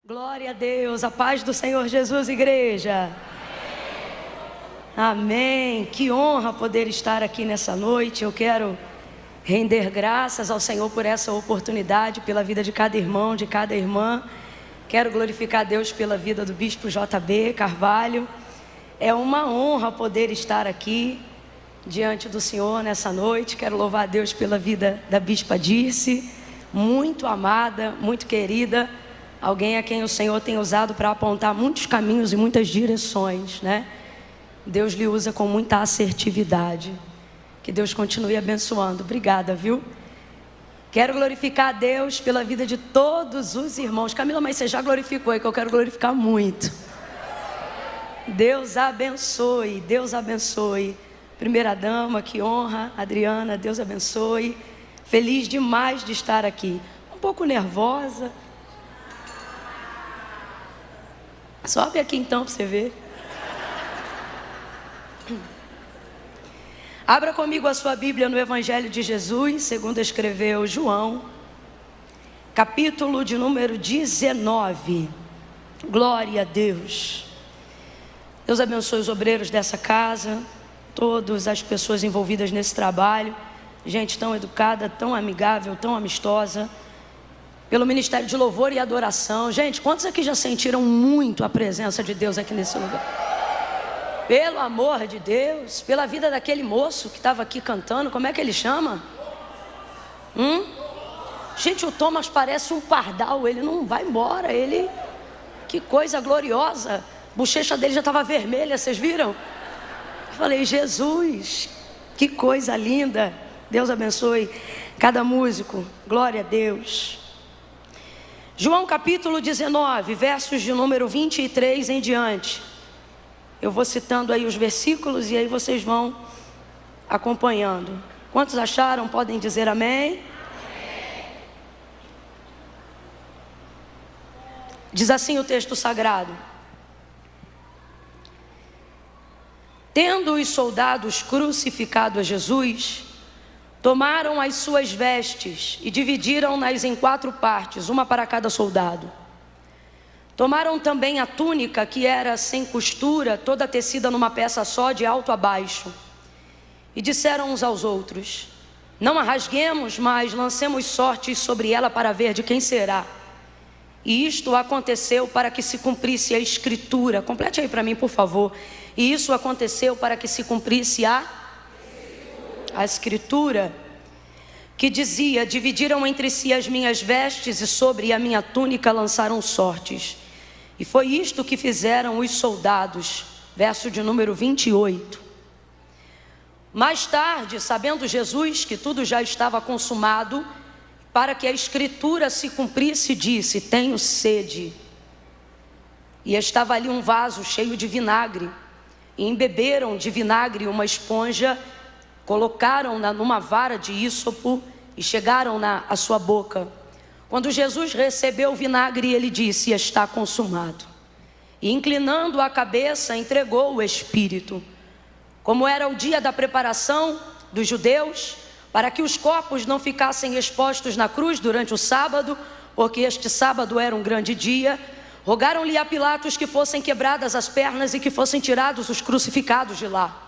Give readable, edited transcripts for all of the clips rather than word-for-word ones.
Glória a Deus, a paz do Senhor Jesus, igreja. Amém. Que honra poder estar aqui nessa noite. Eu quero render graças ao Senhor por essa oportunidade, pela vida de cada irmão, de cada irmã. Quero glorificar a Deus pela vida do bispo JB Carvalho. É uma honra poder estar aqui diante do Senhor nessa noite. Quero louvar a Deus pela vida da bispa Dirce, muito amada, muito querida. Alguém a quem o Senhor tem usado para apontar muitos caminhos e muitas direções, né? Deus lhe usa com muita assertividade. Que Deus continue abençoando. Obrigada, viu? Quero glorificar a Deus pela vida de todos os irmãos. Camila, mas você já glorificou, é que eu quero glorificar muito. Deus abençoe, Deus abençoe. Primeira dama, que honra. Adriana, Deus abençoe. Feliz demais de estar aqui. Um pouco nervosa. Sobe aqui então para você ver. Abra comigo a sua Bíblia no Evangelho de Jesus, segundo escreveu João, capítulo de número 19. Glória a Deus. Deus abençoe os obreiros dessa casa, todas as pessoas envolvidas nesse trabalho, gente tão educada, tão amigável, tão amistosa, pelo Ministério de Louvor e Adoração. Gente, quantos aqui já sentiram muito a presença de Deus aqui nesse lugar? Pelo amor de Deus, pela vida daquele moço que estava aqui cantando, como é que ele chama? Gente, o Thomas parece um pardal, ele não vai embora, ele... Que coisa gloriosa, a bochecha dele já estava vermelha, vocês viram? Eu falei, Jesus, que coisa linda. Deus abençoe cada músico, glória a Deus. João capítulo 19, versos de número 23 em diante. Eu vou citando aí os versículos e aí vocês vão acompanhando. Quantos acharam? Podem dizer amém? Amém. Diz assim o texto sagrado: Tendo os soldados crucificado a Jesus, tomaram as suas vestes e dividiram-nas em 4 partes, uma para cada soldado. Tomaram também a túnica, que era sem costura, toda tecida numa peça só, de alto a baixo. E disseram uns aos outros: Não a rasguemos, mas lancemos sortes sobre ela para ver de quem será. E isto aconteceu para que se cumprisse a Escritura. Complete aí para mim, por favor. E isso aconteceu para que se cumprisse a Escritura, que dizia: Dividiram entre si as minhas vestes e sobre a minha túnica lançaram sortes. E foi isto que fizeram os soldados. Verso de número 28. Mais tarde, sabendo Jesus que tudo já estava consumado, para que a Escritura se cumprisse, disse: Tenho sede. E estava ali um vaso cheio de vinagre, e embeberam de vinagre uma esponja, colocaram-na numa vara de ísopo e chegaram-na à sua boca. Quando Jesus recebeu o vinagre, ele disse: Está consumado. E inclinando a cabeça, entregou o Espírito. Como era o dia da preparação dos judeus, para que os corpos não ficassem expostos na cruz durante o sábado, porque este sábado era um grande dia, rogaram-lhe a Pilatos que fossem quebradas as pernas e que fossem tirados os crucificados de lá.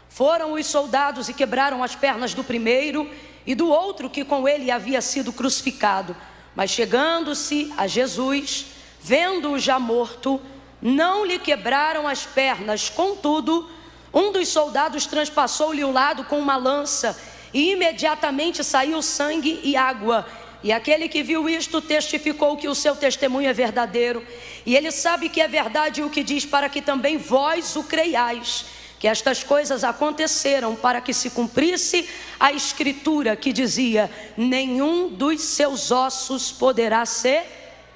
Foram os soldados e quebraram as pernas do primeiro e do outro que com ele havia sido crucificado. Mas chegando-se a Jesus, vendo-o já morto, não lhe quebraram as pernas. Contudo, um dos soldados transpassou-lhe o lado com uma lança, e imediatamente saiu sangue e água. E aquele que viu isto testificou que o seu testemunho é verdadeiro. E ele sabe que é verdade o que diz, para que também vós o creiais, que estas coisas aconteceram para que se cumprisse a Escritura, que dizia: Nenhum dos seus ossos poderá ser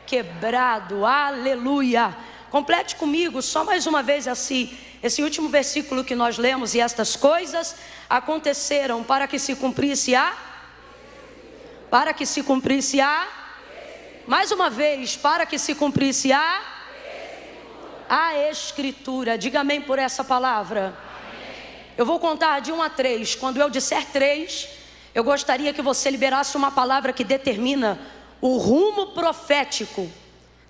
quebrado. Aleluia. Complete comigo só mais uma vez assim, esse último versículo que nós lemos: E estas coisas aconteceram para que se cumprisse mais uma vez, para que se cumprisse a Escritura. Diga amém por essa palavra. Amém. Eu vou contar de 1 a 3. Quando eu disser 3, eu gostaria que você liberasse uma palavra que determina o rumo profético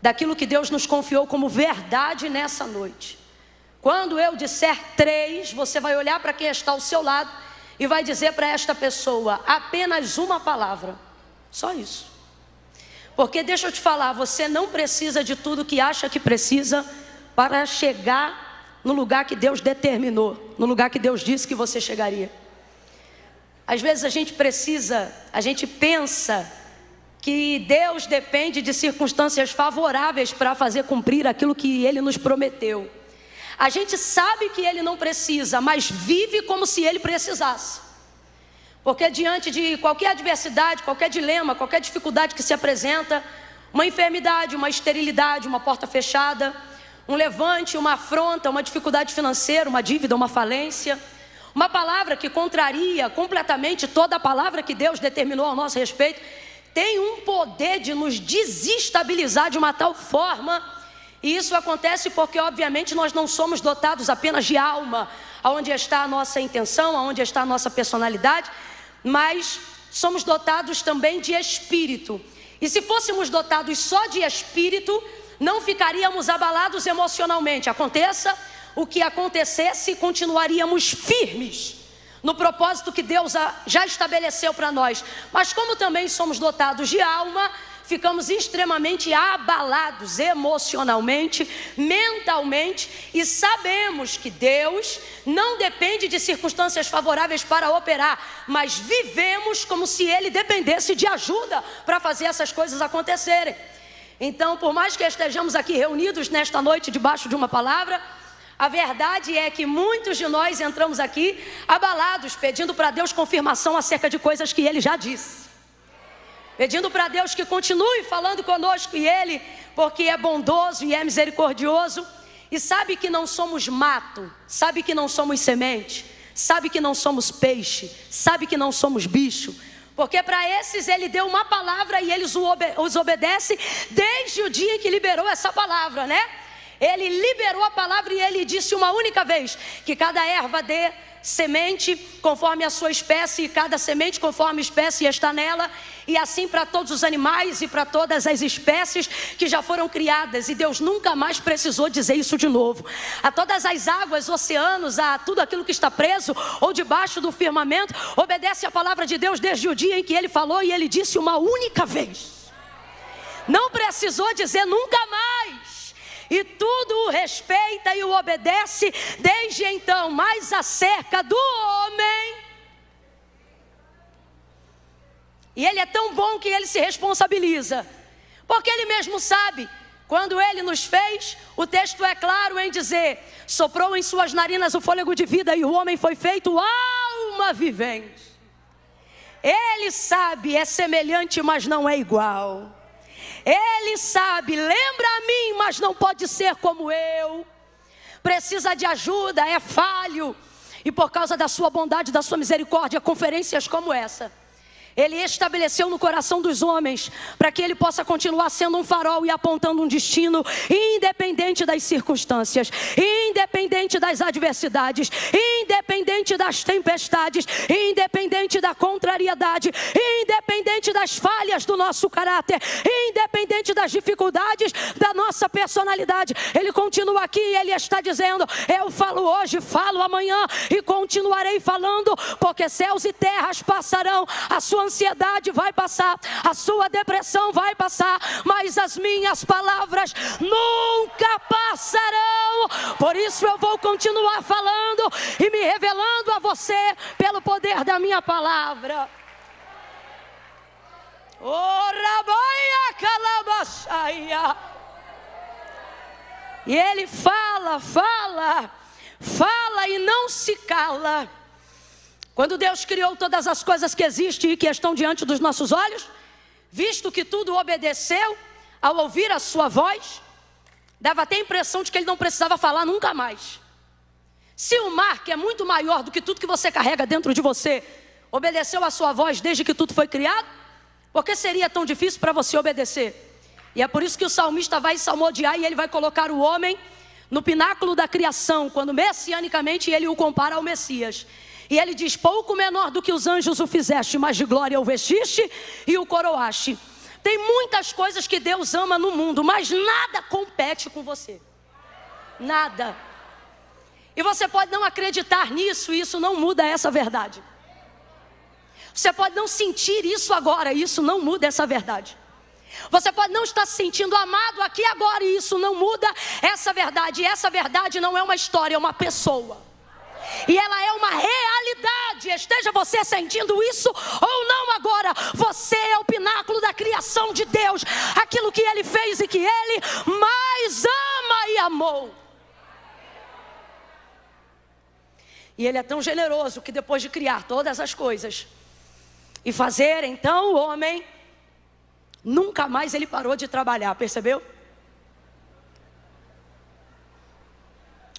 daquilo que Deus nos confiou como verdade nessa noite. Quando eu disser 3, você vai olhar para quem está ao seu lado e vai dizer para esta pessoa apenas uma palavra, só isso. Porque deixa eu te falar, você não precisa de tudo que acha que precisa para chegar no lugar que Deus determinou, no lugar que Deus disse que você chegaria. Às vezes a gente pensa que Deus depende de circunstâncias favoráveis para fazer cumprir aquilo que Ele nos prometeu. A gente sabe que Ele não precisa, mas vive como se Ele precisasse. Porque diante de qualquer adversidade, qualquer dilema, qualquer dificuldade que se apresenta, uma enfermidade, uma esterilidade, uma porta fechada, um levante, uma afronta, uma dificuldade financeira, uma dívida, uma falência, uma palavra que contraria completamente toda a palavra que Deus determinou ao nosso respeito, tem um poder de nos desestabilizar de uma tal forma. E isso acontece porque obviamente nós não somos dotados apenas de alma, aonde está a nossa intenção, aonde está a nossa personalidade, mas somos dotados também de espírito. E se fôssemos dotados só de espírito, não ficaríamos abalados emocionalmente. Aconteça o que acontecesse, continuaríamos firmes no propósito que Deus já estabeleceu para nós. Mas como também somos dotados de alma, ficamos extremamente abalados emocionalmente, mentalmente, e sabemos que Deus não depende de circunstâncias favoráveis para operar, mas vivemos como se Ele dependesse de ajuda para fazer essas coisas acontecerem. Então, por mais que estejamos aqui reunidos nesta noite debaixo de uma palavra, a verdade é que muitos de nós entramos aqui abalados, pedindo para Deus confirmação acerca de coisas que Ele já disse. Pedindo para Deus que continue falando conosco, e Ele, porque é bondoso e é misericordioso, e sabe que não somos mato, sabe que não somos semente, sabe que não somos peixe, sabe que não somos bicho, porque para esses Ele deu uma palavra e eles os obedecem desde o dia em que liberou essa palavra, né? Ele liberou a palavra e Ele disse uma única vez que cada erva dê semente conforme a sua espécie, e cada semente conforme a espécie está nela, e assim para todos os animais e para todas as espécies que já foram criadas. E Deus nunca mais precisou dizer isso de novo. A todas as águas, oceanos, a tudo aquilo que está preso ou debaixo do firmamento, obedece a palavra de Deus desde o dia em que Ele falou, e Ele disse uma única vez. Não precisou dizer nunca mais. E tudo o respeita e o obedece desde então. Mas acerca do homem, e Ele é tão bom que Ele se responsabiliza, porque Ele mesmo sabe. Quando Ele nos fez, o texto é claro em dizer: soprou em suas narinas o fôlego de vida, e o homem foi feito alma vivente. Ele sabe, é semelhante, mas não é igual. Ele sabe, lembra a mim, mas não pode ser como eu. Precisa de ajuda, é falho. E por causa da sua bondade, da sua misericórdia, conferências como essa, Ele estabeleceu no coração dos homens, para que Ele possa continuar sendo um farol e apontando um destino, independente das circunstâncias, independente das adversidades, independente das tempestades, independente da contrariedade, independente das falhas do nosso caráter, independente das dificuldades da nossa personalidade. Ele continua aqui e Ele está dizendo: eu falo hoje, falo amanhã e continuarei falando, porque céus e terras passarão, a sua ansiedade vai passar, a sua depressão vai passar, mas as minhas palavras nunca passarão. Por isso eu vou continuar falando e me revelando a você pelo poder da minha palavra. E Ele fala e não se cala. Quando Deus criou todas as coisas que existem e que estão diante dos nossos olhos, visto que tudo obedeceu ao ouvir a sua voz, dava até a impressão de que Ele não precisava falar nunca mais. Se o mar, que é muito maior do que tudo que você carrega dentro de você, obedeceu a sua voz desde que tudo foi criado, por que seria tão difícil para você obedecer? E é por isso que o salmista vai salmodiar e ele vai colocar o homem no pináculo da criação, quando messianicamente ele o compara ao Messias. E ele diz: pouco menor do que os anjos o fizeste, mas de glória o vestiste e o coroaste. Tem muitas coisas que Deus ama no mundo, mas nada compete com você. Nada. E você pode não acreditar nisso, e isso não muda essa verdade. Você pode não sentir isso agora, e isso não muda essa verdade. Você pode não estar se sentindo amado aqui agora, e isso não muda essa verdade. E essa verdade não é uma história, é uma pessoa. E ela é uma realidade. Esteja você sentindo isso ou não agora, você é o pináculo da criação de Deus. Aquilo que Ele fez e que Ele mais ama e amou. E Ele é tão generoso que depois de criar todas as coisas e fazer então o homem, nunca mais Ele parou de trabalhar, percebeu?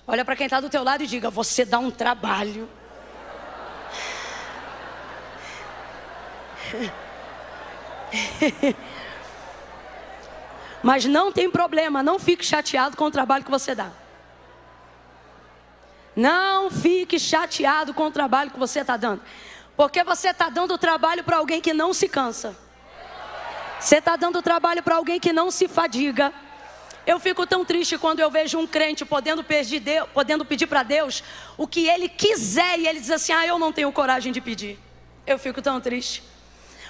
Olha para quem está do teu lado e diga: você dá um trabalho. Mas não tem problema, não fique chateado com o trabalho que você dá. Não fique chateado com o trabalho que você está dando. Porque você está dando trabalho para alguém que não se cansa. Você está dando trabalho para alguém que não se fadiga. Eu fico tão triste quando eu vejo um crente podendo pedir para Deus o que ele quiser e ele diz assim: eu não tenho coragem de pedir. Eu fico tão triste.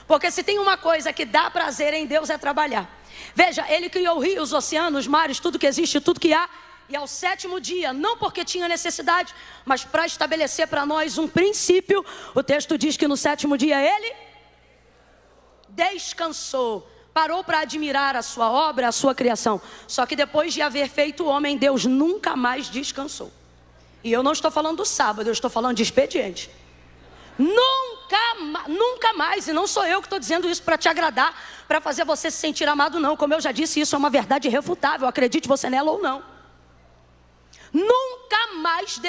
Porque se tem uma coisa que dá prazer em Deus é trabalhar. Veja, Ele criou rios, oceanos, mares, tudo que existe, tudo que há. E ao 7º dia, não porque tinha necessidade, mas para estabelecer para nós um princípio. O texto diz que no 7º dia Ele descansou. Parou para admirar a sua obra, a sua criação. Só que depois de haver feito o homem, Deus nunca mais descansou. E eu não estou falando do sábado, eu estou falando de expediente. Nunca mais, e não sou eu que estou dizendo isso para te agradar, para fazer você se sentir amado, não. Como eu já disse, isso é uma verdade irrefutável, acredite você nela ou não. Nunca mais,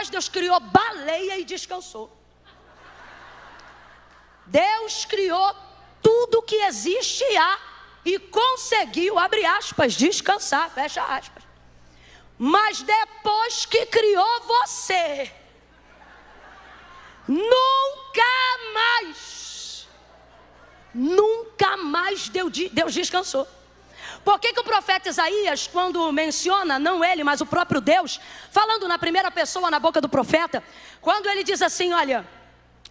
Deus criou baleia e descansou. Deus criou tudo que existe e há, e conseguiu, abre aspas, descansar, fecha aspas. Mas depois que criou você, nunca mais Deus descansou. Por que o profeta Isaías, quando menciona, não ele, mas o próprio Deus, falando na primeira pessoa na boca do profeta, quando ele diz assim, olha...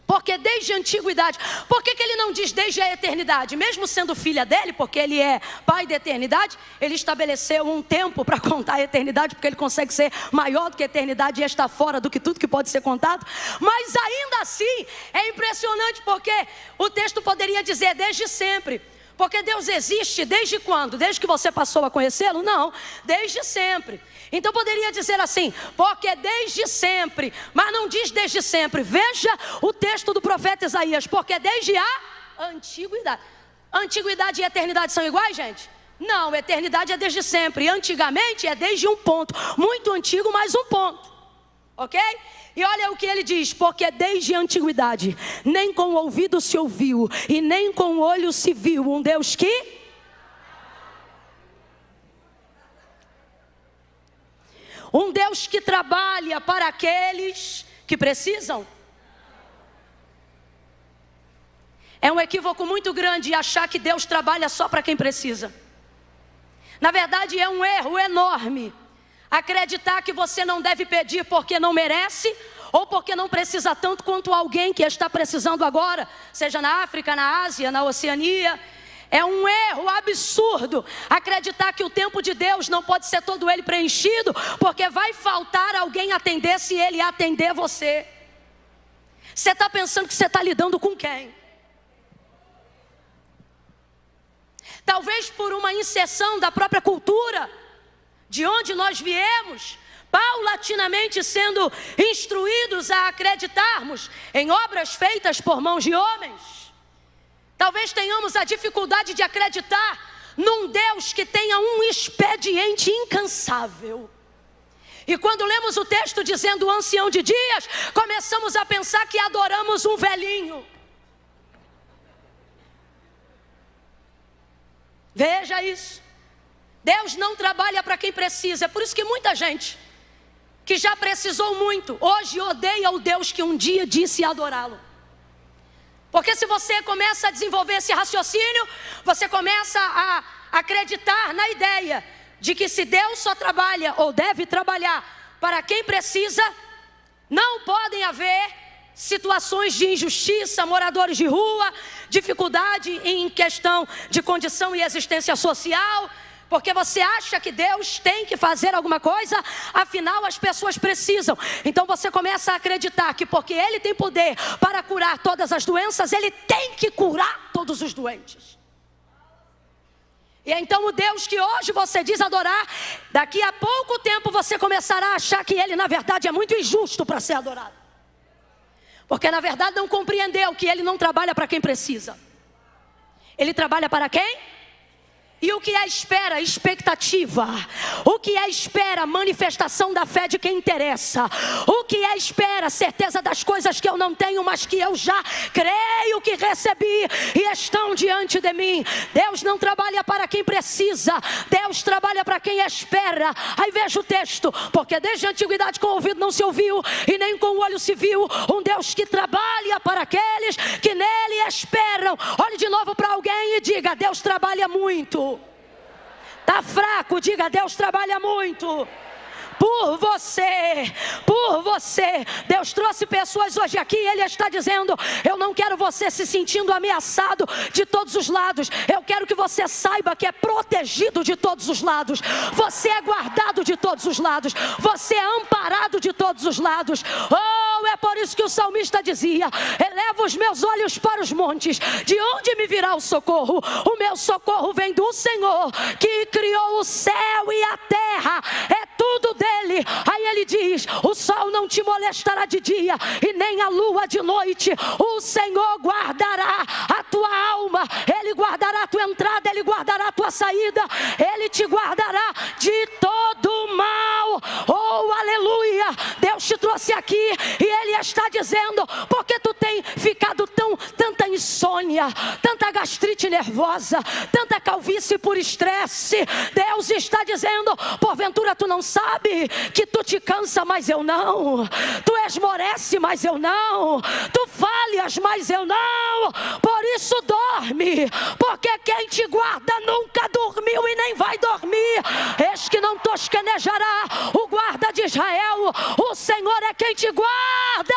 Porque desde a antiguidade, por que ele não diz desde a eternidade? Mesmo sendo filha dele, porque ele é pai da eternidade, ele estabeleceu um tempo para contar a eternidade, porque ele consegue ser maior do que a eternidade e está fora do que tudo que pode ser contado. Mas ainda assim, é impressionante porque o texto poderia dizer desde sempre. Porque Deus existe desde quando? Desde que você passou a conhecê-lo? Não, desde sempre. Então poderia dizer assim, porque desde sempre, mas não diz desde sempre. Veja o texto do profeta Isaías, porque desde a antiguidade. Antiguidade e eternidade são iguais, gente? Não, eternidade é desde sempre. Antigamente é desde um ponto, muito antigo, mais um ponto. Ok? E olha o que ele diz, porque desde a antiguidade, nem com o ouvido se ouviu, e nem com o olho se viu, um Deus que... Um Deus que trabalha para aqueles que precisam. É um equívoco muito grande achar que Deus trabalha só para quem precisa. Na verdade é um erro enorme acreditar que você não deve pedir porque não merece, ou porque não precisa tanto quanto alguém que está precisando agora, seja na África, na Ásia, na Oceania. É um erro absurdo acreditar que o tempo de Deus não pode ser todo ele preenchido, porque vai faltar alguém atender se ele atender você. Você está pensando que você está lidando com quem? Talvez por uma inserção da própria cultura, de onde nós viemos, paulatinamente sendo instruídos a acreditarmos em obras feitas por mãos de homens. Talvez tenhamos a dificuldade de acreditar num Deus que tenha um expediente incansável. E quando lemos o texto dizendo o ancião de dias, começamos a pensar que adoramos um velhinho. Veja isso. Deus não trabalha para quem precisa. É por isso que muita gente que já precisou muito, hoje odeia o Deus que um dia disse adorá-lo. Porque se você começa a desenvolver esse raciocínio, você começa a acreditar na ideia de que se Deus só trabalha ou deve trabalhar para quem precisa, não podem haver situações de injustiça, moradores de rua, dificuldade em questão de condição e existência social, porque você acha que Deus tem que fazer alguma coisa, afinal as pessoas precisam. Então você começa a acreditar que porque Ele tem poder para curar todas as doenças, Ele tem que curar todos os doentes. E então o Deus que hoje você diz adorar, daqui a pouco tempo você começará a achar que Ele na verdade é muito injusto para ser adorado. Porque na verdade não compreendeu que Ele não trabalha para quem precisa. Ele trabalha para quem? E o que é espera? Expectativa. O que é espera? Manifestação da fé de quem interessa. O que é espera? Certeza das coisas que eu não tenho, mas que eu já creio que recebi e estão diante de mim. Deus não trabalha para quem precisa, Deus trabalha para quem espera. Aí veja o texto: porque desde a antiguidade com o ouvido não se ouviu e nem com o olho se viu um Deus que trabalha para aqueles que nele esperam. Olhe de novo para alguém e diga: Deus trabalha muito. Está fraco, diga: Deus trabalha muito. Por você, por você. Deus trouxe pessoas hoje aqui e Ele está dizendo: eu não quero você se sentindo ameaçado de todos os lados. Eu quero que você saiba que é protegido de todos os lados. Você é guardado de todos os lados. Você é amparado de todos os lados. Oh, é por isso que o salmista dizia: elevo os meus olhos para os montes. De onde me virá o socorro? O meu socorro vem do Senhor, que criou o céu e a terra. É tudo dele. Aí ele diz: o sol não te molestará de dia e nem a lua de noite. O Senhor guardará a tua alma. Ele guardará a tua entrada, Ele guardará a tua saída. Ele te guardará de todo mal. Oh, aleluia. Deus te trouxe aqui e Ele está dizendo: porque tu tem ficado tanta insônia, tanta gastrite nervosa, tanta calvície por estresse. Deus está dizendo: porventura tu não sabe que tu te cansa, mas eu não. Tu esmorece, mas eu não. Tu falhas, mas eu não. Por isso dorme, porque quem te guarda nunca dormiu e nem vai dormir. Eis que não tosquenejará o guarda de Israel. O Senhor é quem te guarda.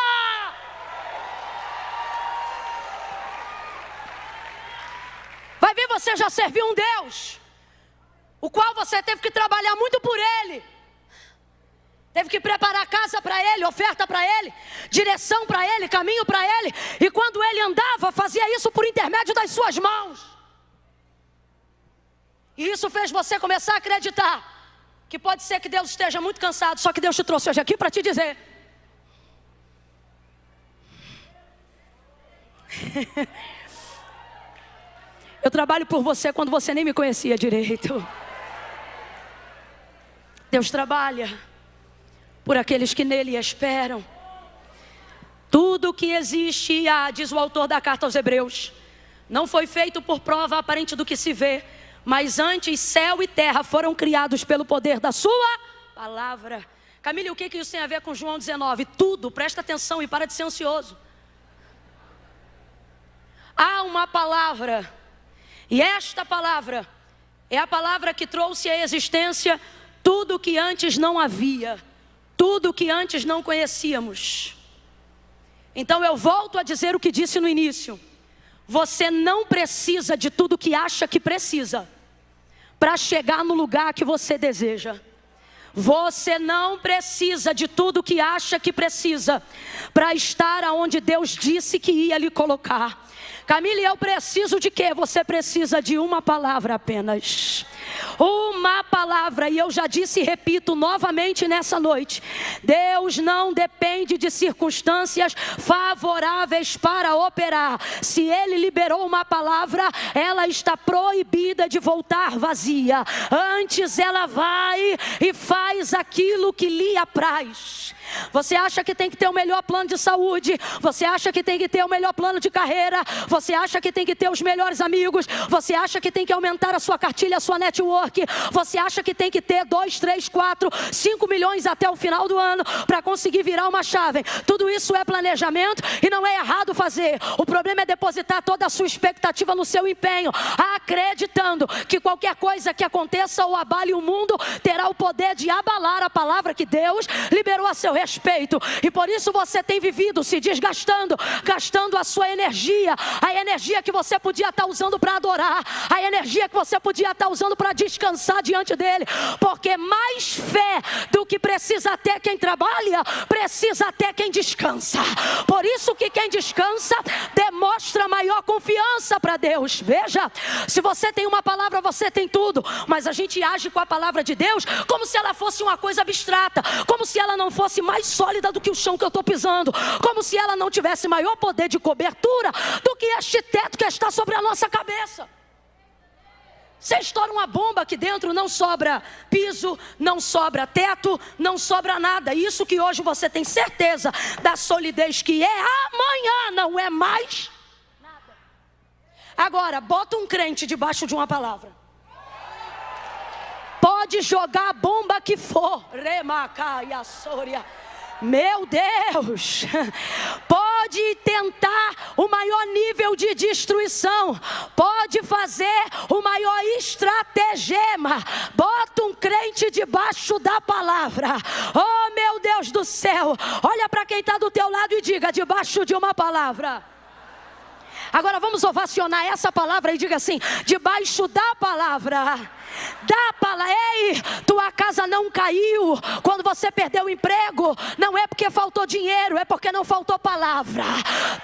Vai ver, você já serviu um Deus o qual você teve que trabalhar muito por Ele. Teve que preparar casa para Ele, oferta para Ele, direção para Ele, caminho para Ele. E quando Ele andava, fazia isso por intermédio das suas mãos. E isso fez você começar a acreditar que pode ser que Deus esteja muito cansado. Só que Deus te trouxe hoje aqui para te dizer: eu trabalho por você quando você nem me conhecia direito. Deus trabalha por aqueles que nele esperam. Tudo que existe e há, diz o autor da carta aos Hebreus, não foi feito por prova aparente do que se vê, mas antes céu e terra foram criados pelo poder da sua palavra. Camille, o que isso tem a ver com João 19? Tudo, presta atenção e para de ser ansioso. Há uma palavra, e esta palavra é a palavra que trouxe à existência tudo que antes não havia, tudo que antes não conhecíamos. Então eu volto a dizer o que disse no início: você não precisa de tudo que acha que precisa para chegar no lugar que você deseja. Você não precisa de tudo que acha que precisa para estar aonde Deus disse que ia lhe colocar. Camille, eu preciso de quê? Você precisa de uma palavra apenas. Uma palavra. E eu já disse e repito novamente nessa noite: Deus não depende de circunstâncias favoráveis para operar. Se Ele liberou uma palavra, ela está proibida de voltar vazia. Antes ela vai e faz aquilo que lhe apraz. Você acha que tem que ter o melhor plano de saúde. Você acha que tem que ter o melhor plano de carreira. Você acha que tem que ter os melhores amigos. Você acha que tem que aumentar a sua cartilha, a sua network. Você acha que tem que ter 2, 3, 4, 5 milhões até o final do ano para conseguir virar uma chave. Tudo isso é planejamento e não é errado fazer. O problema é depositar toda a sua expectativa no seu empenho, acreditando que qualquer coisa que aconteça ou abale o mundo terá o poder de abalar a palavra que Deus liberou a seu respeito. E por isso você tem vivido se desgastando, gastando a sua energia, a energia que você podia estar usando para adorar, a energia que você podia estar usando para descansar diante dele, porque mais fé do que precisa ter quem trabalha, precisa ter quem descansa. Por isso que quem descansa demonstra maior confiança para Deus. Veja, se você tem uma palavra, você tem tudo, mas a gente age com a palavra de Deus como se ela fosse uma coisa abstrata, como se ela não fosse mais sólida do que o chão que eu estou pisando, como se ela não tivesse maior poder de cobertura do que este teto que está sobre a nossa cabeça. Você estoura uma bomba aqui dentro, não sobra piso, não sobra teto, não sobra nada. Isso que hoje você tem certeza da solidez que é, amanhã não é mais nada. Agora, bota um crente debaixo de uma palavra. Pode jogar a bomba que for. Remacaia, Sória. Meu Deus, pode tentar o maior nível de destruição, pode fazer o maior estratagema, bota um crente debaixo da palavra. Oh meu Deus do céu, olha para quem está do teu lado e diga: debaixo de uma palavra. Agora vamos ovacionar essa palavra e diga assim: debaixo da palavra. Da palavra. Ei, tua casa não caiu quando você perdeu o emprego, não é porque faltou dinheiro, é porque não faltou palavra.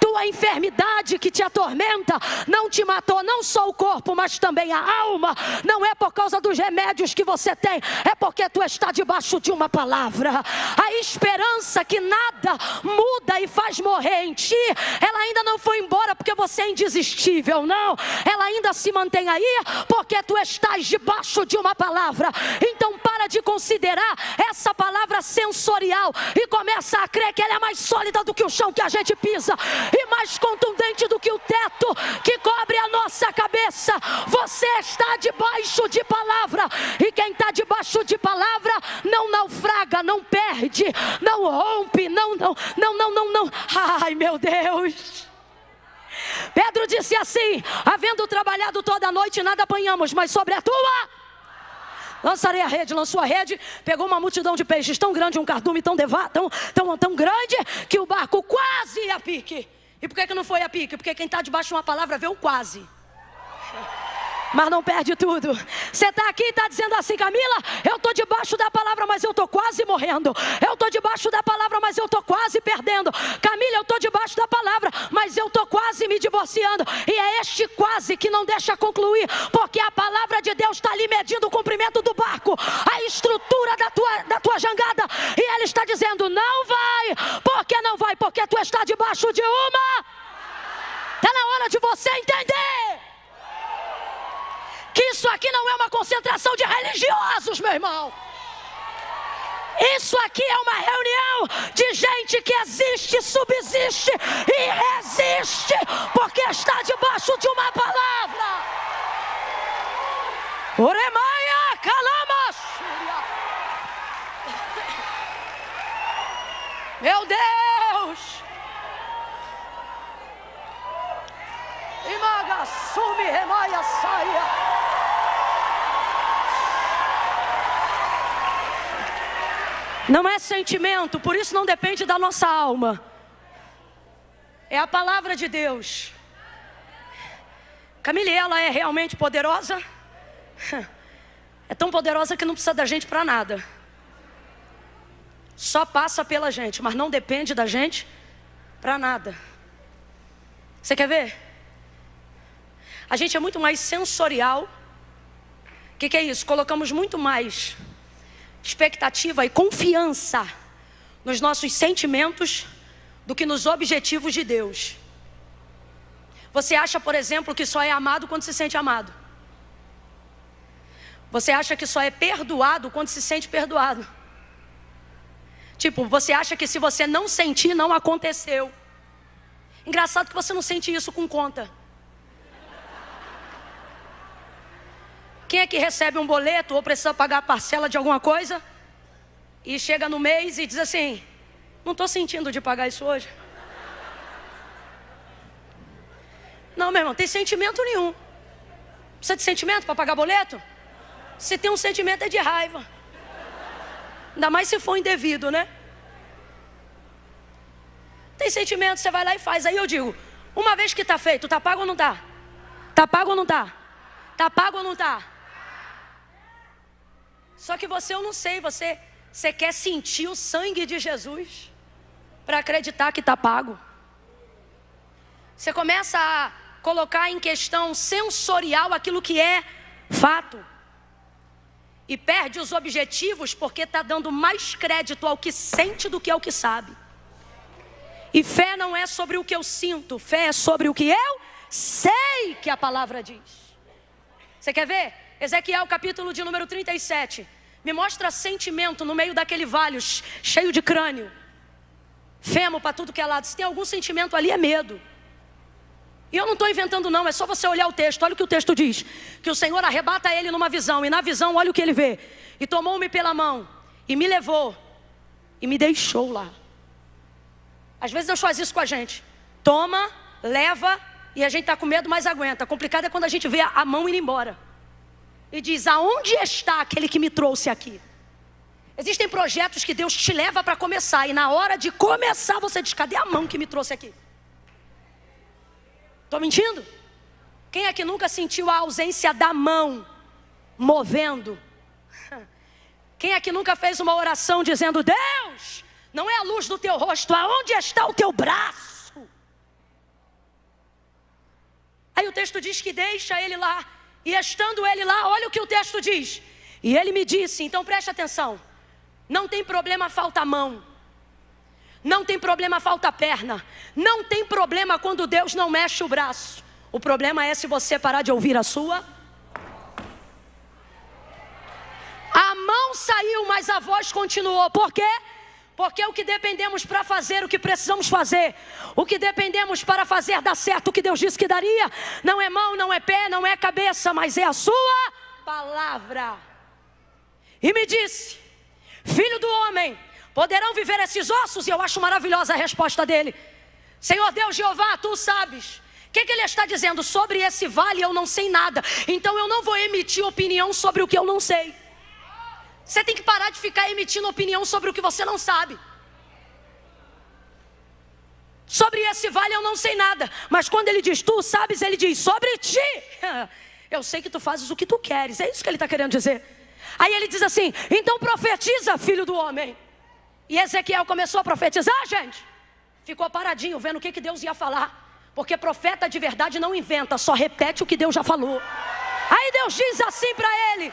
Tua enfermidade que te atormenta não te matou, não só o corpo, mas também a alma. Não é por causa dos remédios que você tem, é porque tu está debaixo de uma palavra. A esperança que nada muda e faz morrer em ti, ela ainda não foi embora porque você é indesistível, não. Ela ainda se mantém aí porque tu estás debaixo de uma palavra. Então para de considerar essa palavra sensorial e começa a crer que ela é mais sólida do que o chão que a gente pisa e mais contundente do que o teto que cobre a nossa cabeça. Você está debaixo de palavra, e quem está debaixo de palavra não naufraga, não perde, não rompe, não. Ai meu Deus. Pedro disse assim: havendo trabalhado toda a noite, nada apanhamos, mas sobre a tua lançarei a rede. Lançou a rede, pegou uma multidão de peixes tão grande, um cardume tão grande, que o barco quase ia a pique. E por que não foi a pique? Porque quem está debaixo de uma palavra vê o quase, mas não perde tudo. Você está aqui e está dizendo assim: Camila, eu estou debaixo da palavra, mas eu estou quase morrendo. Eu estou debaixo da palavra, mas eu estou quase perdendo. Camila, eu estou debaixo da palavra, mas eu estou quase me divorciando. E é este quase que não deixa concluir, porque a palavra de Deus está ali medindo o comprimento do barco, a estrutura da tua jangada, e Ele está dizendo: não vai. Por que não vai? Porque tu está debaixo de uma. Está na hora de você entender que isso aqui não é uma concentração de religiosos, meu irmão. Isso aqui é uma reunião de gente que existe, subsiste e resiste, porque está debaixo de uma palavra. Oremaia, calama. Meu Deus. Imaga, sumi, remaia, saia. Não é sentimento, por isso não depende da nossa alma. É a palavra de Deus. Camila, ela é realmente poderosa? É tão poderosa que não precisa da gente para nada. Só passa pela gente, mas não depende da gente para nada. Você quer ver? A gente é muito mais sensorial. O que é isso? Colocamos muito mais expectativa e confiança nos nossos sentimentos do que nos objetivos de Deus. Você acha, por exemplo, que só é amado quando se sente amado. Você acha que só é perdoado quando se sente perdoado. Tipo, você acha que se você não sentir, não aconteceu. Engraçado que você não sente isso com conta. Quem é que recebe um boleto ou precisa pagar a parcela de alguma coisa e chega no mês e diz assim: não estou sentindo de pagar isso hoje? Não, meu irmão, tem sentimento nenhum. Precisa de sentimento para pagar boleto? Se tem um sentimento é de raiva. Ainda mais se for indevido, né? Tem sentimento, você vai lá e faz. Aí eu digo, uma vez que está feito, está pago ou não está? Está pago ou não está? Está pago ou não está? Só que você, eu não sei, você quer sentir o sangue de Jesus para acreditar que está pago. Você começa a colocar em questão sensorial aquilo que é fato. E perde os objetivos porque está dando mais crédito ao que sente do que ao que sabe. E fé não é sobre o que eu sinto, fé é sobre o que eu sei que a palavra diz. Você quer ver? Ezequiel capítulo de número 37. Me mostra sentimento no meio daquele vale cheio de crânio. Femo para tudo que é lado. Se tem algum sentimento ali é medo. E eu não estou inventando não, é só você olhar o texto. Olha o que o texto diz. Que o Senhor arrebata ele numa visão. E na visão olha o que ele vê. E tomou-me pela mão. E me levou. E me deixou lá. Às vezes Deus faz isso com a gente. Toma, leva. E a gente está com medo, mas aguenta. Complicado é quando a gente vê a mão indo embora. E diz, aonde está aquele que me trouxe aqui? Existem projetos que Deus te leva para começar. E na hora de começar você diz, cadê a mão que me trouxe aqui? Estou mentindo? Quem é que nunca sentiu a ausência da mão movendo? Quem é que nunca fez uma oração dizendo, Deus, não é a luz do teu rosto, aonde está o teu braço? Aí o texto diz que deixa ele lá. E estando ele lá, olha o que o texto diz. E ele me disse, então preste atenção. Não tem problema falta mão. Não tem problema falta perna. Não tem problema quando Deus não mexe o braço. O problema é se você parar de ouvir a sua. A mão saiu, mas a voz continuou. Por quê? Porque o que dependemos para fazer, o que precisamos fazer, o que dependemos para fazer dar certo, o que Deus disse que daria, não é mão, não é pé, não é cabeça, mas é a sua palavra. E me disse, filho do homem, poderão viver esses ossos? E eu acho maravilhosa a resposta dele. Senhor Deus, Jeová, tu sabes. O que ele está dizendo? Sobre esse vale eu não sei nada. Então eu não vou emitir opinião sobre o que eu não sei. Você tem que parar de ficar emitindo opinião sobre o que você não sabe. Sobre esse vale eu não sei nada. Mas quando ele diz, tu sabes, ele diz, sobre ti. Eu sei que tu fazes o que tu queres. É isso que ele está querendo dizer. Aí ele diz assim, então profetiza, filho do homem. E Ezequiel começou a profetizar, gente. Ficou paradinho, vendo o que Deus ia falar. Porque profeta de verdade não inventa, só repete o que Deus já falou. Aí Deus diz assim para ele,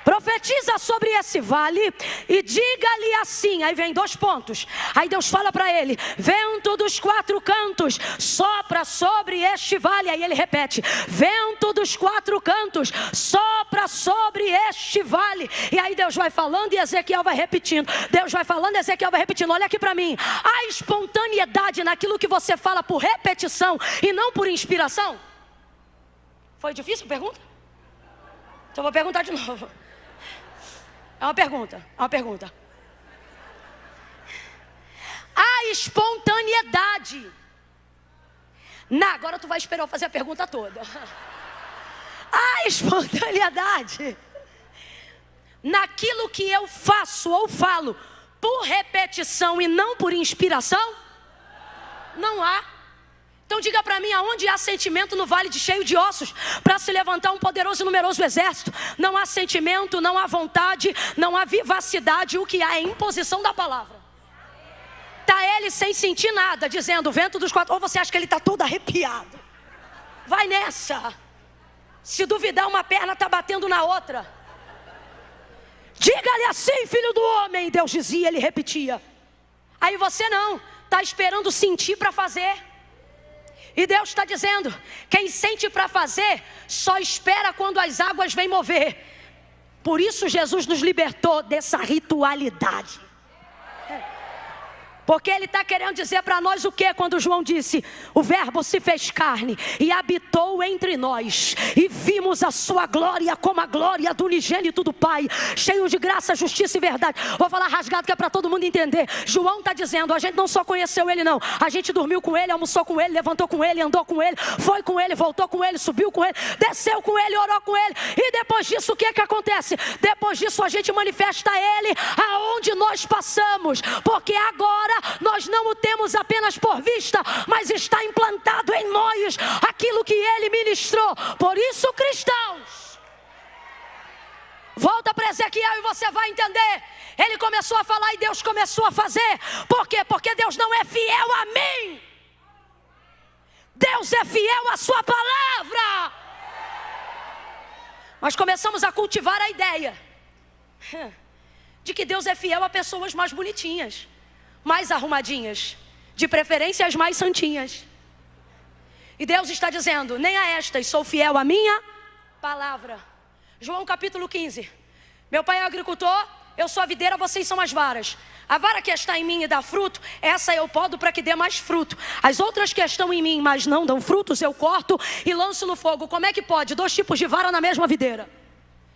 profetiza sobre esse vale e diga-lhe assim. Aí vem 2 pontos. Aí Deus fala para ele, vento dos 4 cantos sopra sobre este vale. Aí ele repete, vento dos 4 cantos sopra sobre este vale. E aí Deus vai falando e Ezequiel vai repetindo. Deus vai falando e Ezequiel vai repetindo. Olha aqui para mim, há espontaneidade naquilo que você fala por repetição e não por inspiração? Foi difícil a pergunta? Então eu vou perguntar de novo. É uma pergunta. A espontaneidade. Agora tu vai esperar eu fazer a pergunta toda. A espontaneidade. Naquilo que eu faço ou falo por repetição e não por inspiração? Não há. Então diga para mim, aonde há sentimento no vale cheio de ossos para se levantar um poderoso e numeroso exército? Não há sentimento, não há vontade, não há vivacidade. O que há é imposição da palavra. Está ele sem sentir nada, dizendo, vento dos 4. Ou você acha que ele está todo arrepiado? Vai nessa. Se duvidar, uma perna está batendo na outra. Diga-lhe assim, filho do homem. Deus dizia, ele repetia. Aí você não, está esperando sentir para fazer. E Deus está dizendo, quem sente para fazer, só espera quando as águas vêm mover. Por isso Jesus nos libertou dessa ritualidade. Porque ele está querendo dizer para nós o que quando João disse: o verbo se fez carne e habitou entre nós, e vimos a sua glória como a glória do unigênito do Pai, cheio de graça, justiça e verdade. Vou falar rasgado que é para todo mundo entender. João está dizendo: a gente não só conheceu ele não, a gente dormiu com ele, almoçou com ele, levantou com ele, andou com ele, foi com ele, voltou com ele, subiu com ele, desceu com ele, orou com ele. E depois disso o que acontece? Depois disso a gente manifesta ele aonde nós passamos, porque agora nós não o temos apenas por vista, mas está implantado em nós aquilo que ele ministrou. Por isso, cristãos, volta para Ezequiel e você vai entender. Ele começou a falar e Deus começou a fazer. Por quê? Porque Deus não é fiel a mim, Deus é fiel à sua palavra. Nós começamos a cultivar a ideia de que Deus é fiel a pessoas mais bonitinhas, mais arrumadinhas, de preferência as mais santinhas. E Deus está dizendo: nem a estas sou fiel à minha palavra. João capítulo 15. Meu pai é agricultor, eu sou a videira, vocês são as varas. A vara que está em mim e dá fruto, essa eu podo para que dê mais fruto. As outras que estão em mim, mas não dão frutos, eu corto e lanço no fogo. Como é que pode? 2 tipos de vara na mesma videira,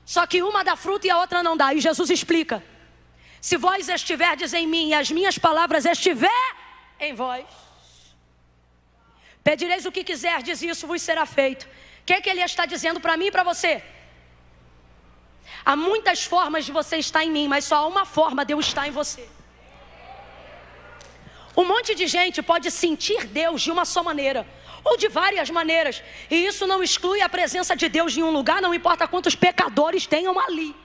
só que uma dá fruto e a outra não dá. E Jesus explica: se vós estiverdes em mim e as minhas palavras estiver em vós, pedireis o que quiserdes e isso vos será feito. O que ele está dizendo para mim e para você? Há muitas formas de você estar em mim, mas só há uma forma de eu estar em você. Um monte de gente pode sentir Deus de uma só maneira, ou de várias maneiras, e isso não exclui a presença de Deus em um lugar, não importa quantos pecadores tenham ali.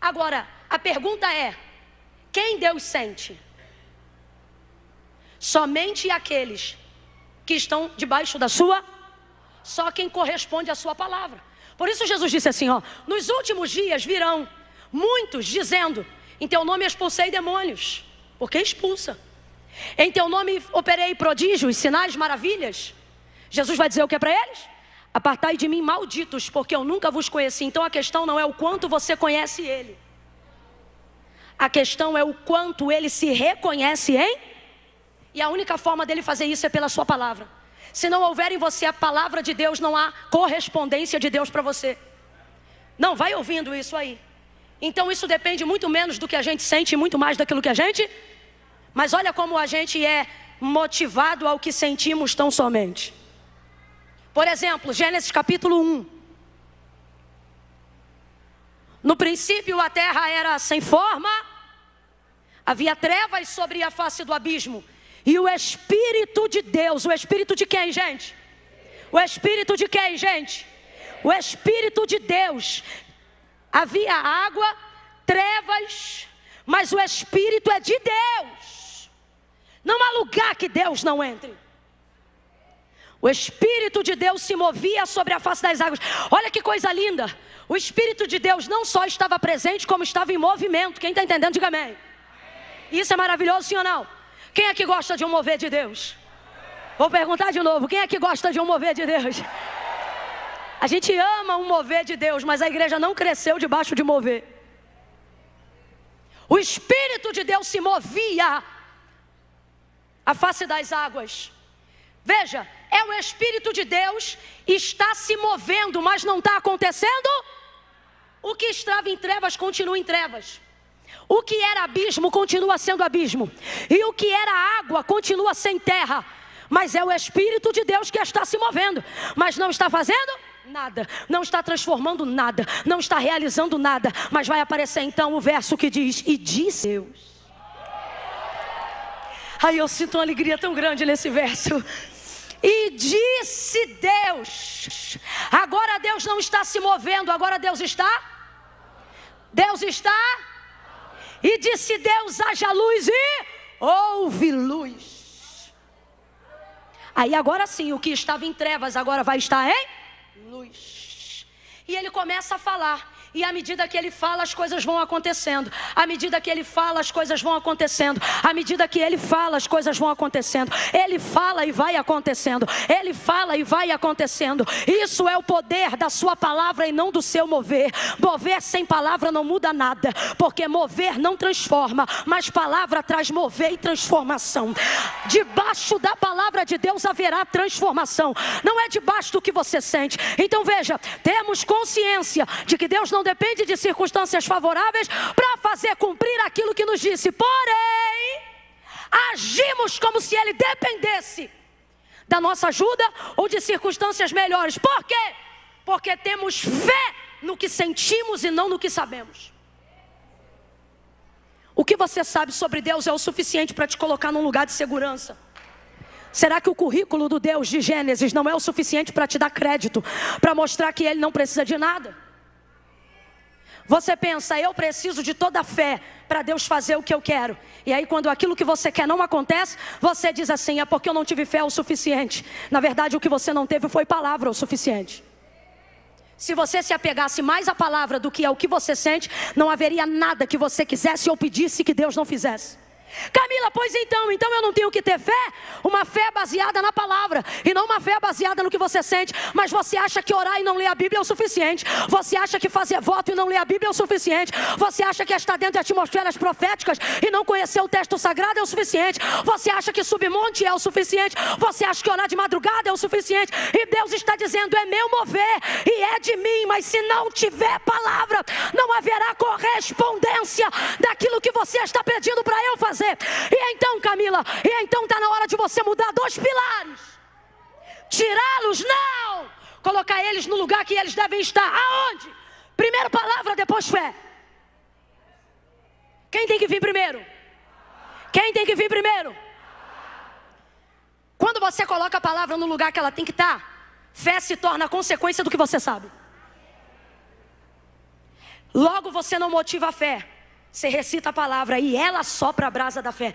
Agora, a pergunta é: quem Deus sente? Somente aqueles que estão debaixo da sua, só quem corresponde à sua palavra. Por isso Jesus disse assim, nos últimos dias virão muitos dizendo: em teu nome expulsei demônios, porque expulsa. Em teu nome operei prodígios, sinais, maravilhas. Jesus vai dizer o que para eles? Apartai de mim, malditos, porque eu nunca vos conheci. Então a questão não é o quanto você conhece ele, a questão é o quanto ele se reconhece em. E a única forma dele fazer isso é pela sua palavra. Se não houver em você a palavra de Deus, não há correspondência de Deus para você. Não, vai ouvindo isso aí. Então isso depende muito menos do que a gente sente e muito mais daquilo que a gente. Mas olha como a gente é motivado ao que sentimos tão somente. Por exemplo, Gênesis capítulo 1. No princípio a terra era sem forma, havia trevas sobre a face do abismo. E o Espírito de Deus, o Espírito de quem, gente? O Espírito de quem, gente? O Espírito de Deus. Havia água, trevas, mas o Espírito é de Deus. Não há lugar que Deus não entre. O Espírito de Deus se movia sobre a face das águas. Olha que coisa linda. O Espírito de Deus não só estava presente, como estava em movimento. Quem está entendendo, diga amém. Isso é maravilhoso, sim ou não? Quem é que gosta de um mover de Deus? Vou perguntar de novo, quem é que gosta de um mover de Deus? A gente ama um mover de Deus, mas a igreja não cresceu debaixo de mover. O Espírito de Deus se movia à face das águas. Veja, é o Espírito de Deus, está se movendo, mas não está acontecendo. O que estava em trevas continua em trevas. O que era abismo continua sendo abismo. E o que era água continua sem terra. Mas é o Espírito de Deus que está se movendo, mas não está fazendo nada, não está transformando nada, não está realizando nada. Mas vai aparecer então o verso que diz: e disse Deus. Aí eu sinto uma alegria tão grande nesse verso. E disse Deus. Agora Deus não está se movendo, agora Deus está. E disse Deus: haja luz, e houve luz. Aí agora sim, o que estava em trevas agora vai estar em luz. E ele começa a falar. E à medida que ele fala, as coisas vão acontecendo. À medida que ele fala, as coisas vão acontecendo. À medida que ele fala, as coisas vão acontecendo. Ele fala e vai acontecendo. Ele fala e vai acontecendo. Isso é o poder da sua palavra e não do seu mover. Mover sem palavra não muda nada, porque mover não transforma, mas palavra traz mover e transformação. Debaixo da palavra de Deus haverá transformação. Não é debaixo do que você sente. Então veja, temos consciência de que Deus não depende de circunstâncias favoráveis para fazer cumprir aquilo que nos disse. Porém, agimos como se Ele dependesse da nossa ajuda ou de circunstâncias melhores. Por quê? Porque temos fé no que sentimos e não no que sabemos. O que você sabe sobre Deus é o suficiente para te colocar num lugar de segurança. Será que o currículo do Deus de Gênesis não é o suficiente para te dar crédito, para mostrar que Ele não precisa de nada? Você pensa, eu preciso de toda a fé para Deus fazer o que eu quero. E aí quando aquilo que você quer não acontece, você diz assim, é porque eu não tive fé o suficiente. Na verdade o que você não teve foi palavra o suficiente. Se você se apegasse mais à palavra do que ao que você sente, não haveria nada que você quisesse ou pedisse que Deus não fizesse. Camila, pois então eu não tenho que ter fé? Uma fé baseada na palavra e não uma fé baseada no que você sente. Mas você acha que orar e não ler a Bíblia é o suficiente? Você acha que fazer voto e não ler a Bíblia é o suficiente? Você acha que estar dentro de atmosferas proféticas e não conhecer o texto sagrado é o suficiente? Você acha que subir monte é o suficiente? Você acha que orar de madrugada é o suficiente? E Deus está dizendo, é meu mover e é de mim. Mas se não tiver palavra, não haverá correspondência daquilo que você está pedindo para eu fazer. E então, Camila, está na hora de você mudar 2 pilares. Tirá-los, não. Colocar eles no lugar que eles devem estar. Aonde? Primeiro palavra, depois fé. Quem tem que vir primeiro? Quem tem que vir primeiro? Quando você coloca a palavra no lugar que ela tem que estar, fé se torna a consequência do que você sabe. Logo você não motiva a fé. Você recita a palavra e ela sopra a brasa da fé.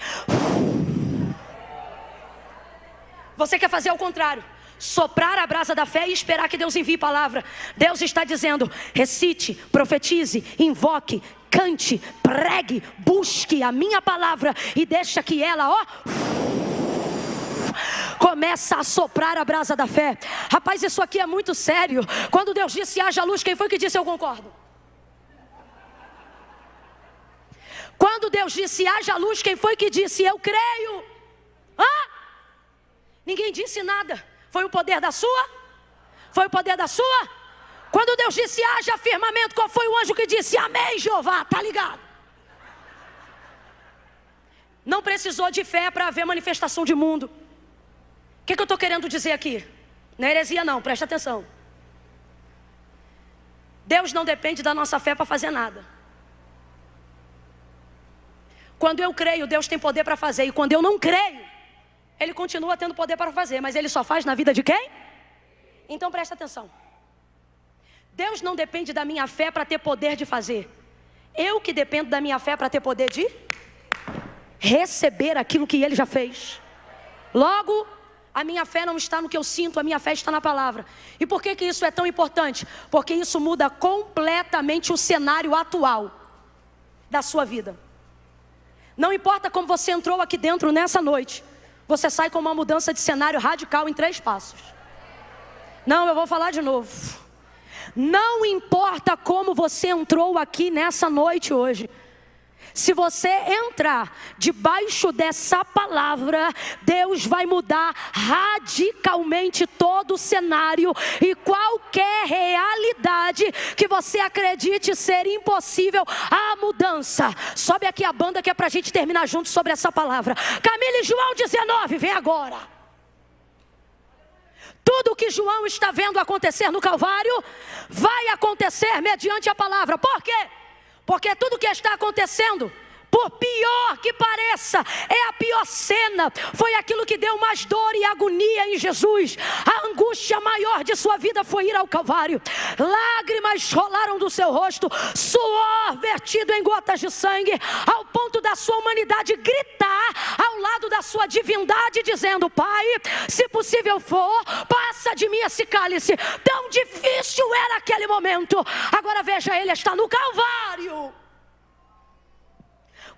Você quer fazer o contrário. Soprar a brasa da fé e esperar que Deus envie palavra. Deus está dizendo, recite, profetize, invoque, cante, pregue, busque a minha palavra e deixa que ela, começa a soprar a brasa da fé. Rapaz, isso aqui é muito sério. Quando Deus disse, haja luz, quem foi que disse eu concordo? Quando Deus disse, haja luz, quem foi que disse, eu creio? Ninguém disse nada. Foi o poder da sua? Foi o poder da sua? Quando Deus disse, haja firmamento, qual foi o anjo que disse, amém, Jeová? Tá ligado? Não precisou de fé para haver manifestação de mundo. O que eu estou querendo dizer aqui? Não é heresia não, presta atenção. Deus não depende da nossa fé para fazer nada. Quando eu creio, Deus tem poder para fazer. E quando eu não creio, Ele continua tendo poder para fazer. Mas Ele só faz na vida de quem? Então presta atenção. Deus não depende da minha fé para ter poder de fazer. Eu que dependo da minha fé para ter poder de receber aquilo que Ele já fez. Logo, a minha fé não está no que eu sinto, a minha fé está na palavra. E por que isso é tão importante? Porque isso muda completamente o cenário atual da sua vida. Não importa como você entrou aqui dentro nessa noite, você sai com uma mudança de cenário radical em 3 passos. Não, eu vou falar de novo. Não importa como você entrou aqui nessa noite hoje. Se você entrar debaixo dessa palavra, Deus vai mudar radicalmente todo o cenário e qualquer realidade que você acredite ser impossível a mudança. Sobe aqui a banda que é pra gente terminar junto sobre essa palavra. Camila e João 19, vem agora. Tudo o que João está vendo acontecer no Calvário vai acontecer mediante a palavra. Por quê? Porque tudo que está acontecendo Por pior que pareça, é a pior cena. Foi aquilo que deu mais dor e agonia em Jesus. A angústia maior de sua vida foi ir ao Calvário. Lágrimas rolaram do seu rosto, suor vertido em gotas de sangue, ao ponto da sua humanidade gritar ao lado da sua divindade, dizendo: Pai, se possível for, passa de mim esse cálice. Tão difícil era aquele momento. Agora veja, ele está no Calvário.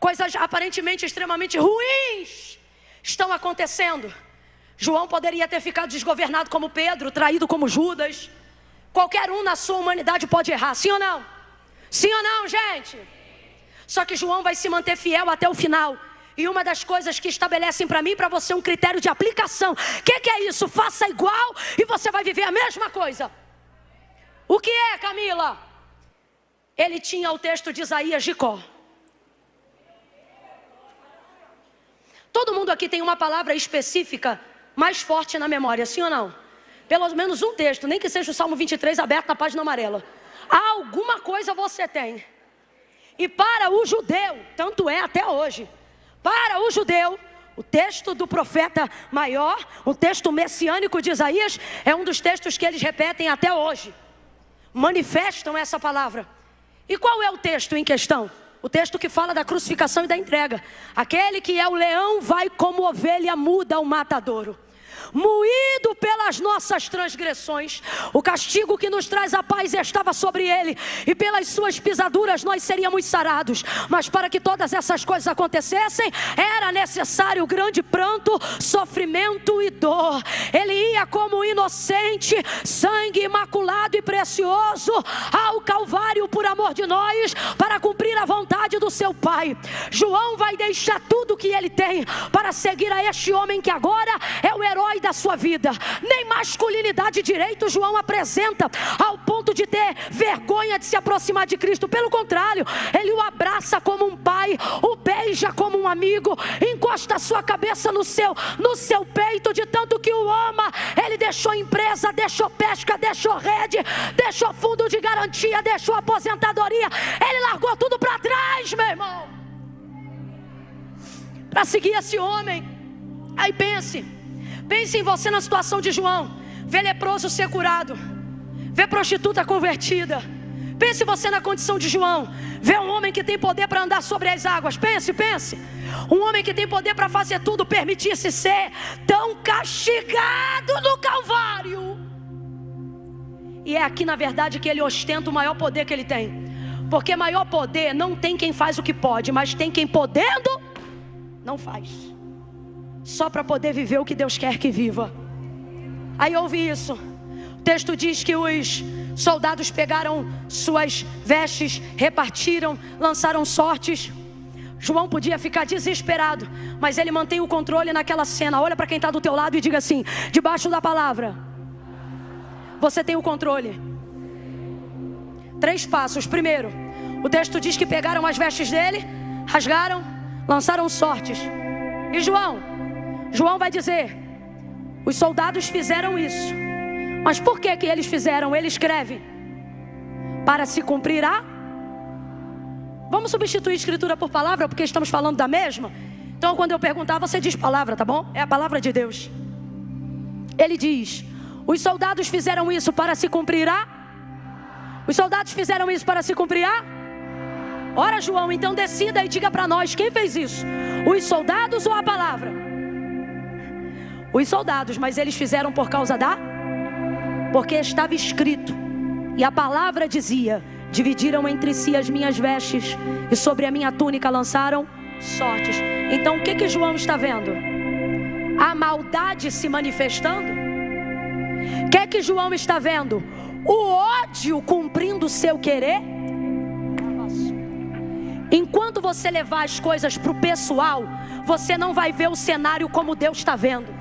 Coisas aparentemente extremamente ruins estão acontecendo. João poderia ter ficado desgovernado como Pedro, traído como Judas. Qualquer um na sua humanidade pode errar, sim ou não? Sim ou não, gente? Só que João vai se manter fiel até o final. E uma das coisas que estabelecem para mim e para você um critério de aplicação. O que é isso? Faça igual e você vai viver a mesma coisa. O que é, Camila? Ele tinha o texto de Isaías de cor. Todo mundo aqui tem uma palavra específica mais forte na memória, sim ou não? Pelo menos um texto, nem que seja o Salmo 23 aberto na página amarela. Alguma coisa você tem. E para o judeu, tanto é até hoje, para o judeu, o texto do profeta maior, o texto messiânico de Isaías, é um dos textos que eles repetem até hoje. Manifestam essa palavra. E qual é o texto em questão? O texto que fala da crucificação e da entrega. Aquele que é o leão vai como ovelha muda ao matadouro. Moído pelas nossas transgressões, o castigo que nos traz a paz estava sobre ele, e pelas suas pisaduras nós seríamos sarados. Mas para que todas essas coisas acontecessem, era necessário grande pranto, sofrimento e dor. Ele ia como inocente, sangue imaculado e precioso ao Calvário por amor de nós, para cumprir a vontade do seu Pai. João vai deixar tudo o que ele tem para seguir a este homem que agora é o herói da sua vida. Nem masculinidade direito João apresenta ao ponto de ter vergonha de se aproximar de Cristo. Pelo contrário, ele o abraça como um pai, o beija como um amigo, encosta a sua cabeça no seu peito, de tanto que o ama. Ele deixou empresa, deixou pesca, deixou rede, deixou fundo de garantia, deixou aposentadoria. Ele largou tudo para trás, meu irmão, para seguir esse homem. Aí pense em você na situação de João. Vê leproso ser curado, vê prostituta convertida. Pense você na condição de João. Vê um homem que tem poder para andar sobre as águas. Pense. Um homem que tem poder para fazer tudo, permitir-se ser tão castigado no Calvário. E é aqui na verdade que ele ostenta o maior poder que ele tem. Porque maior poder não tem quem faz o que pode, mas tem quem podendo não faz. Só para poder viver o que Deus quer que viva. Aí ouvi isso. O texto diz que os soldados pegaram suas vestes, repartiram, lançaram sortes. João podia ficar desesperado, mas ele mantém o controle naquela cena. Olha para quem está do teu lado e diga assim: debaixo da palavra, você tem o controle. 3 passos. Primeiro, o texto diz que pegaram as vestes dele, rasgaram, lançaram sortes. E João vai dizer: os soldados fizeram isso. Mas por que eles fizeram? Ele escreve: para se cumprir a... Vamos substituir escritura por palavra, porque estamos falando da mesma. Então quando eu perguntar, você diz palavra, tá bom? É a palavra de Deus. Ele diz: os soldados fizeram isso para se cumprir a... Os soldados fizeram isso para se cumprir a... Ora, João, então decida e diga para nós, quem fez isso? Os soldados ou a palavra? Os soldados, mas eles fizeram por causa da... Porque estava escrito, e a palavra dizia: dividiram entre si as minhas vestes, e sobre a minha túnica lançaram sortes. Então o que João está vendo? A maldade se manifestando. O que João está vendo? O ódio cumprindo o seu querer. Enquanto você levar as coisas para o pessoal, você não vai ver o cenário como Deus está vendo.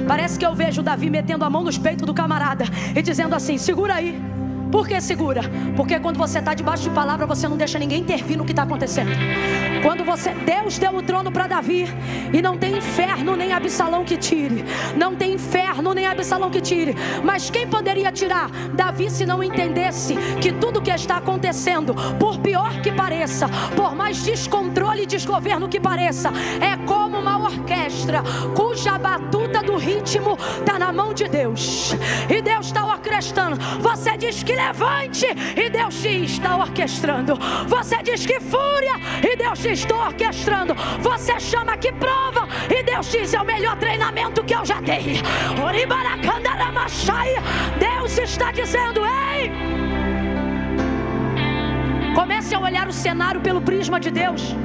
Parece que eu vejo Davi metendo a mão nos peitos do camarada e dizendo assim: segura aí. Por que segura? Porque quando você está debaixo de palavra, você não deixa ninguém intervir no que está acontecendo. Deus deu o trono para Davi, e não tem inferno nem Absalão que tire. Não tem inferno nem Absalão que tire. Mas quem poderia tirar Davi se não entendesse que tudo que está acontecendo, por pior que pareça, por mais descontrole e desgoverno que pareça, é como uma orquestra cuja batuta do ritmo está na mão de Deus, e Deus está orquestrando. Você diz que levante, e Deus diz: está orquestrando. Você diz que fúria, e Deus diz: estou orquestrando. Você chama que prova, e Deus diz: é o melhor treinamento que eu já dei. Deus está dizendo: ei, comece a olhar o cenário pelo prisma de Deus.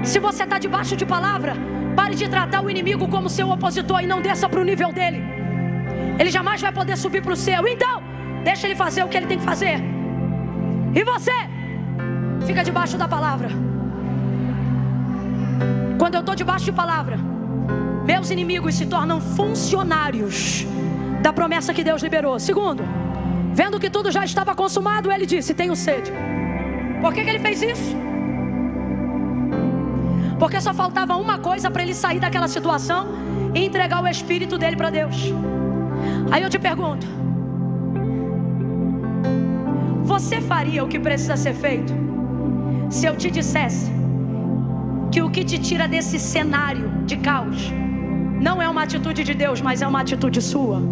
Se você está debaixo de palavra, pare de tratar o inimigo como seu opositor e não desça para o nível dele. Ele jamais vai poder subir para o seu. Então deixa ele fazer o que ele tem que fazer, e você fica debaixo da palavra. Quando eu estou debaixo de palavra, meus inimigos se tornam funcionários da promessa que Deus liberou. Segundo, vendo que tudo já estava consumado, ele disse: tenho sede. Por que ele fez isso? Porque só faltava uma coisa para ele sair daquela situação e entregar o espírito dele para Deus. Aí eu te pergunto: você faria o que precisa ser feito se eu te dissesse que o que te tira desse cenário de caos não é uma atitude de Deus, mas é uma atitude sua?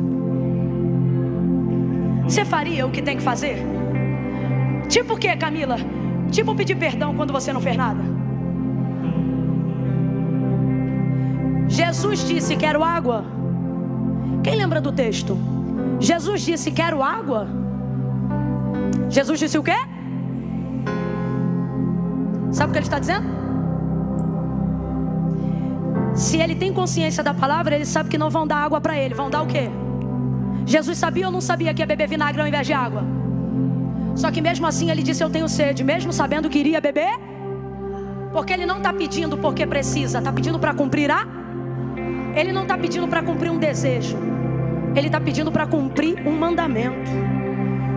Você faria o que tem que fazer? Tipo o que, Camila? Tipo pedir perdão quando você não fez nada? Jesus disse: quero água. Quem lembra do texto? Jesus disse: quero água. Jesus disse o quê? Sabe o que ele está dizendo? Se ele tem consciência da palavra, ele sabe que não vão dar água para ele. Vão dar o quê? Jesus sabia ou não sabia que ia beber vinagre ao invés de água? Só que mesmo assim ele disse: eu tenho sede, mesmo sabendo que iria beber. Porque ele não está pedindo porque precisa, está pedindo para cumprir Ele não está pedindo para cumprir um desejo, ele está pedindo para cumprir um mandamento,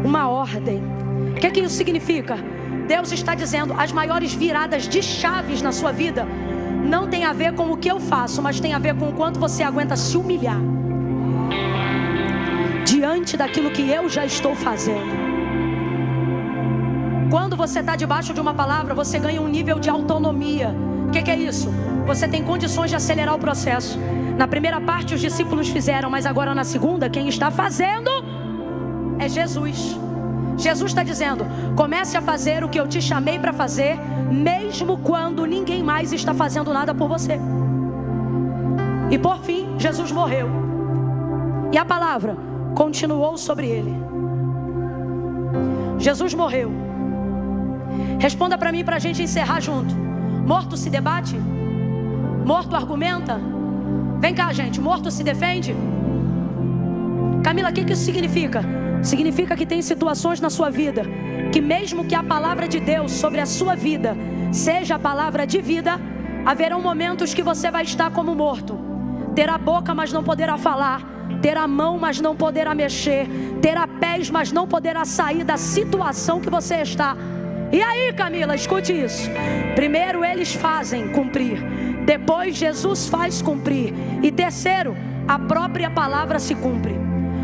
uma ordem. O que isso significa? Deus está dizendo: as maiores viradas de chaves na sua vida não tem a ver com o que eu faço, mas tem a ver com o quanto você aguenta se humilhar diante daquilo que eu já estou fazendo. Quando você está debaixo de uma palavra, você ganha um nível de autonomia. O que é isso? Você tem condições de acelerar o processo. Na primeira parte os discípulos fizeram, mas agora na segunda, quem está fazendo é Jesus. Jesus está dizendo: comece a fazer o que eu te chamei para fazer, mesmo quando ninguém mais está fazendo nada por você. E por fim, Jesus morreu, e a palavra continuou sobre ele. Jesus morreu. Responda para mim, para a gente encerrar junto. Morto se debate? Morto argumenta? Vem cá, gente, morto se defende? Camila, o que isso significa? Significa que tem situações na sua vida que mesmo que a palavra de Deus sobre a sua vida seja a palavra de vida, haverão momentos que você vai estar como morto. Terá boca, mas não poderá falar. Terá mão, mas não poderá mexer. Terá pés, mas não poderá sair da situação que você está. E aí, Camila, escute isso. Primeiro eles fazem cumprir, depois Jesus faz cumprir, e terceiro, a própria palavra se cumpre.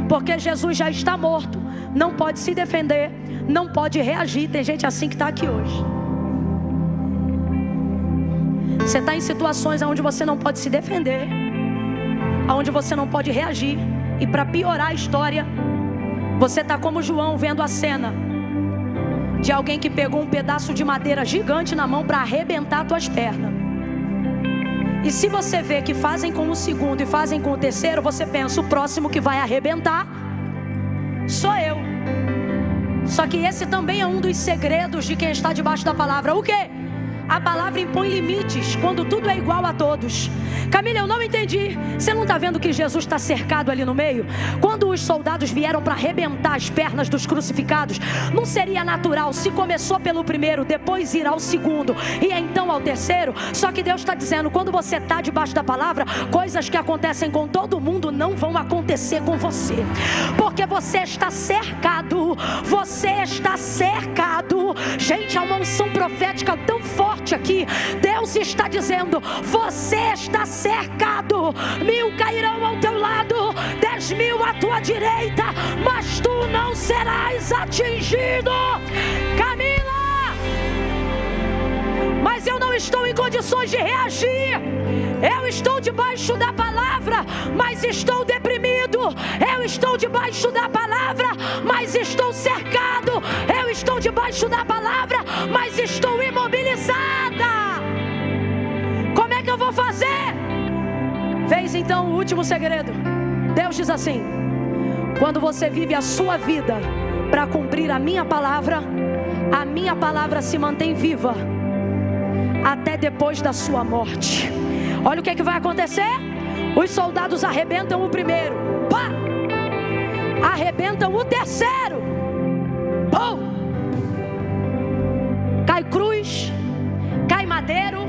Porque Jesus já está morto, não pode se defender, não pode reagir. Tem gente assim que está aqui hoje. Você está em situações onde você não pode se defender, onde você não pode reagir. E para piorar a história, você está como João vendo a cena de alguém que pegou um pedaço de madeira gigante na mão para arrebentar tuas pernas. E se você vê que fazem com o segundo e fazem com o terceiro, você pensa: o próximo que vai arrebentar sou eu. Só que esse também é um dos segredos de quem está debaixo da palavra. O quê? a palavra impõe limites quando tudo é igual a todos. Camila, eu não entendi. Você não está vendo que Jesus está cercado ali no meio? Quando os soldados vieram para arrebentar as pernas dos crucificados, não seria natural se começou pelo primeiro, depois ir ao segundo e então ao terceiro? Só que Deus está dizendo, quando você está debaixo da palavra, coisas que acontecem com todo mundo não vão acontecer com você, porque você está cercado. Você está cercado. Gente, há uma unção profética tão forte aqui. Deus está dizendo, você está cercado. 1000 cairão ao teu lado, 10.000 à tua direita, mas tu não serás atingido. Camila, mas eu não estou em condições de reagir. Eu estou debaixo da palavra, mas estou deprimido. Eu estou debaixo da palavra, mas estou cercado. Eu estou debaixo da palavra, mas estou imobilizada. Como é que eu vou fazer? Vês então o último segredo. Deus diz assim: quando você vive a sua vida para cumprir a minha palavra se mantém viva até depois da sua morte. Olha o que vai acontecer. Os soldados arrebentam o primeiro, pá! Arrebentam o terceiro, pum! Cai cruz, cai madeiro,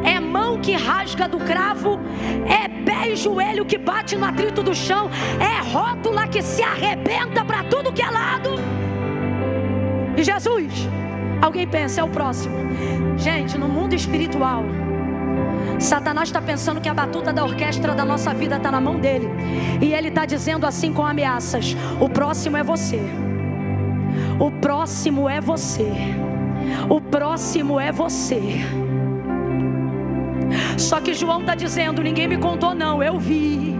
é mão que rasga do cravo, é pé e joelho que bate no atrito do chão, é rótula que se arrebenta para tudo que é lado. E Jesus, alguém pensa, é o próximo. Gente, no mundo espiritual, Satanás está pensando que a batuta da orquestra da nossa vida está na mão dele, e ele está dizendo assim com ameaças: o próximo é você. O próximo é você. O próximo é você. Só que João está dizendo, ninguém me contou não, eu vi.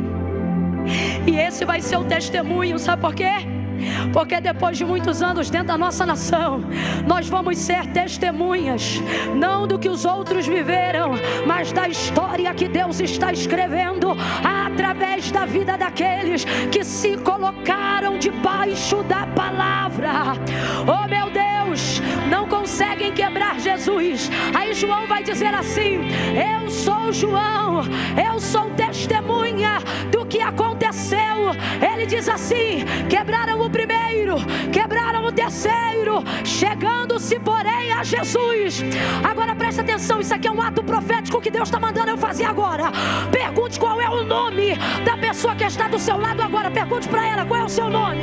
E esse vai ser o testemunho, sabe por quê? Porque depois de muitos anos dentro da nossa nação, nós vamos ser testemunhas, não do que os outros viveram, mas da história que Deus está escrevendo através da vida daqueles que se colocaram debaixo da palavra. Oh meu Deus, não conseguem quebrar Jesus. Aí João vai dizer assim: eu sou João, eu sou testemunha do que aconteceu. Ele diz assim: quebraram o primeiro, quebraram o terceiro, chegando-se porém a Jesus. Agora presta atenção, isso aqui é um ato profético que Deus está mandando eu fazer agora. Pergunte qual é o nome da pessoa que está do seu lado agora. Pergunte para ela qual é o seu nome.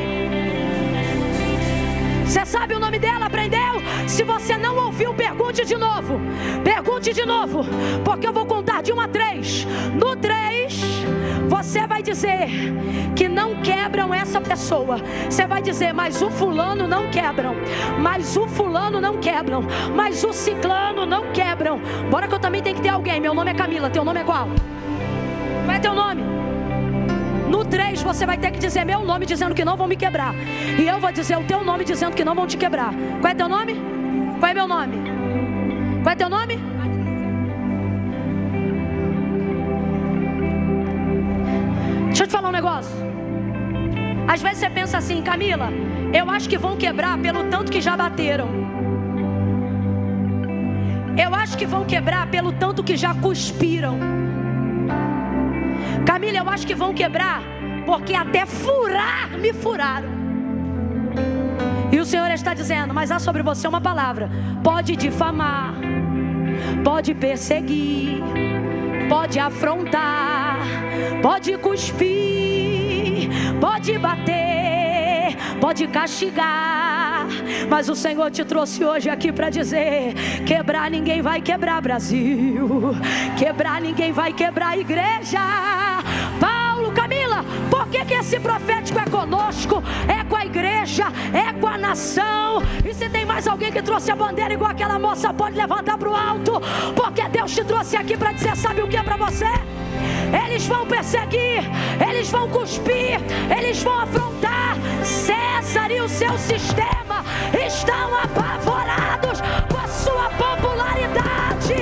Você sabe o nome dela? Aprendeu? Se você não ouviu, pergunte de novo. Pergunte de novo, porque eu vou contar de 1 a 3. No 3, você vai dizer que não quebram essa pessoa. Você vai dizer, mas o fulano não quebram, mas o fulano não quebram, mas o ciclano não quebram. Bora que eu também tenho que ter alguém. Meu nome é Camila, teu nome é qual? Qual é teu nome? No 3 você vai ter que dizer meu nome dizendo que não vão me quebrar, e eu vou dizer o teu nome dizendo que não vão te quebrar. Qual é teu nome? Qual é meu nome? Qual é teu nome? Deixa eu te falar um negócio. Às vezes você pensa assim, Camila, eu acho que vão quebrar pelo tanto que já bateram. Eu acho que vão quebrar pelo tanto que já cuspiram. Camila, eu acho que vão quebrar porque até furar me furaram. E o Senhor está dizendo, mas há sobre você uma palavra: pode difamar, pode perseguir, pode afrontar, pode cuspir, pode bater, pode castigar, mas o Senhor te trouxe hoje aqui para dizer: quebrar ninguém vai quebrar Brasil, quebrar ninguém vai quebrar igreja. Paulo, Camila, por que esse profético é conosco, é com a igreja, é com a nação? E se tem mais alguém que trouxe a bandeira igual aquela moça, pode levantar para o alto, porque Deus te trouxe aqui para dizer, sabe o que é para você? Eles vão perseguir, eles vão cuspir, eles vão afrontar. César e o seu sistema estão apavorados com a sua popularidade,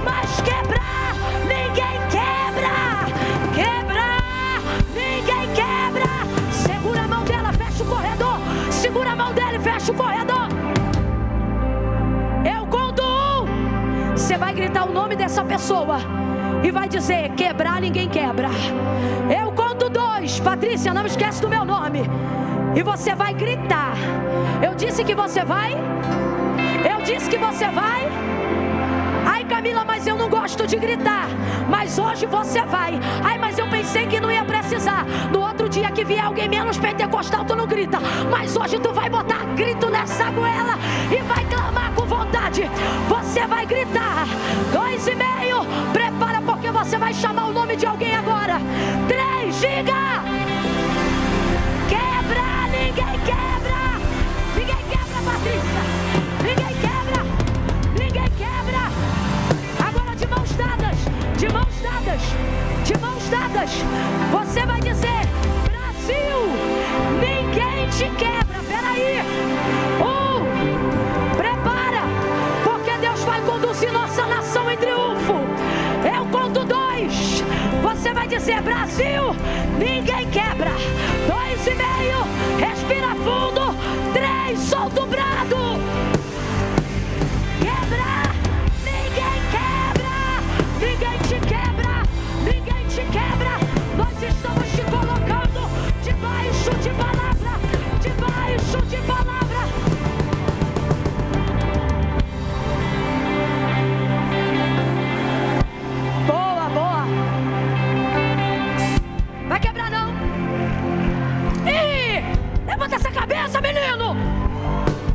mas quebrar ninguém quebra, quebrar ninguém quebra. Segura a mão dela, fecha o corredor, segura a mão dele, fecha o corredor. Eu conto 1, nome dessa pessoa e vai dizer: quebrar ninguém quebra. Eu conto 2, Patrícia, não esquece do meu nome. E você vai gritar. Eu disse que você vai? Eu disse que você vai? Ai, Camila, mas eu não gosto de gritar. Mas hoje você vai. Ai, mas eu pensei que não ia precisar. No outro dia que vier alguém menos pentecostal, tu não grita. Mas hoje tu vai botar grito nessa goela e vai clamar com vontade. Você vai gritar. 2,5. Prepara, porque você vai chamar o nome de alguém agora. 3, diga. Quebra, ninguém quebra. Ninguém quebra, Patrícia. Ninguém quebra. Ninguém quebra. Agora de mãos dadas. De mãos dadas. De mãos dadas. Você vai dizer: Brasil, ninguém te quebra. Peraí. 1. Prepara, porque Deus vai conduzir nossa nação em triunfo. Eu conto 2. Você vai dizer: Brasil, ninguém quebra. 2,5. Respira fundo. 3. Solta o brado. Quebra. Ninguém quebra. Ninguém te quebra. Ninguém te quebra. Nós estamos te colocando debaixo de palavra. Debaixo de palavra. Boa, boa. Vai quebrar não. Ih, levanta essa cabeça, menino.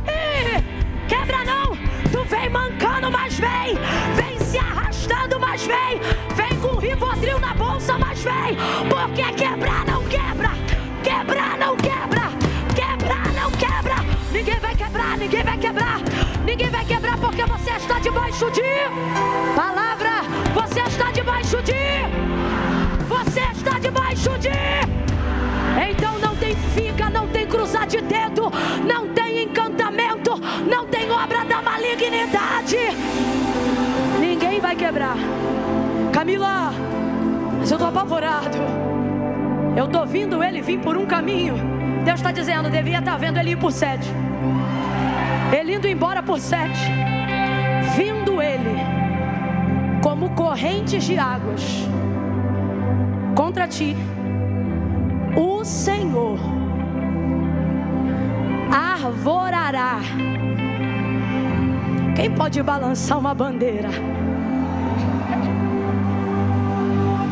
Ih, quebra não. Tu vem mancando, mas vem. Vem se arrastando, mas vem. Vem com Rivotril na bolsa, mas vem. Porque quebrar não quebra. Quebrar não quebra. Quebrar não quebra. Ninguém vai quebrar, ninguém vai quebrar. Ninguém vai quebrar, porque você está debaixo de palavra. Você está debaixo de. Você está debaixo de. Então não tem figa, não tem cruzar de dedo, não tem encantamento, não tem obra da malignidade. Ninguém vai quebrar. Camila, mas eu estou apavorado. Eu estou vendo ele vir por um caminho. Deus está dizendo: devia estar vendo ele ir por 7. Ele indo embora por 7. Vindo ele como correntes de águas contra ti. O Senhor arvorará. Quem pode balançar uma bandeira?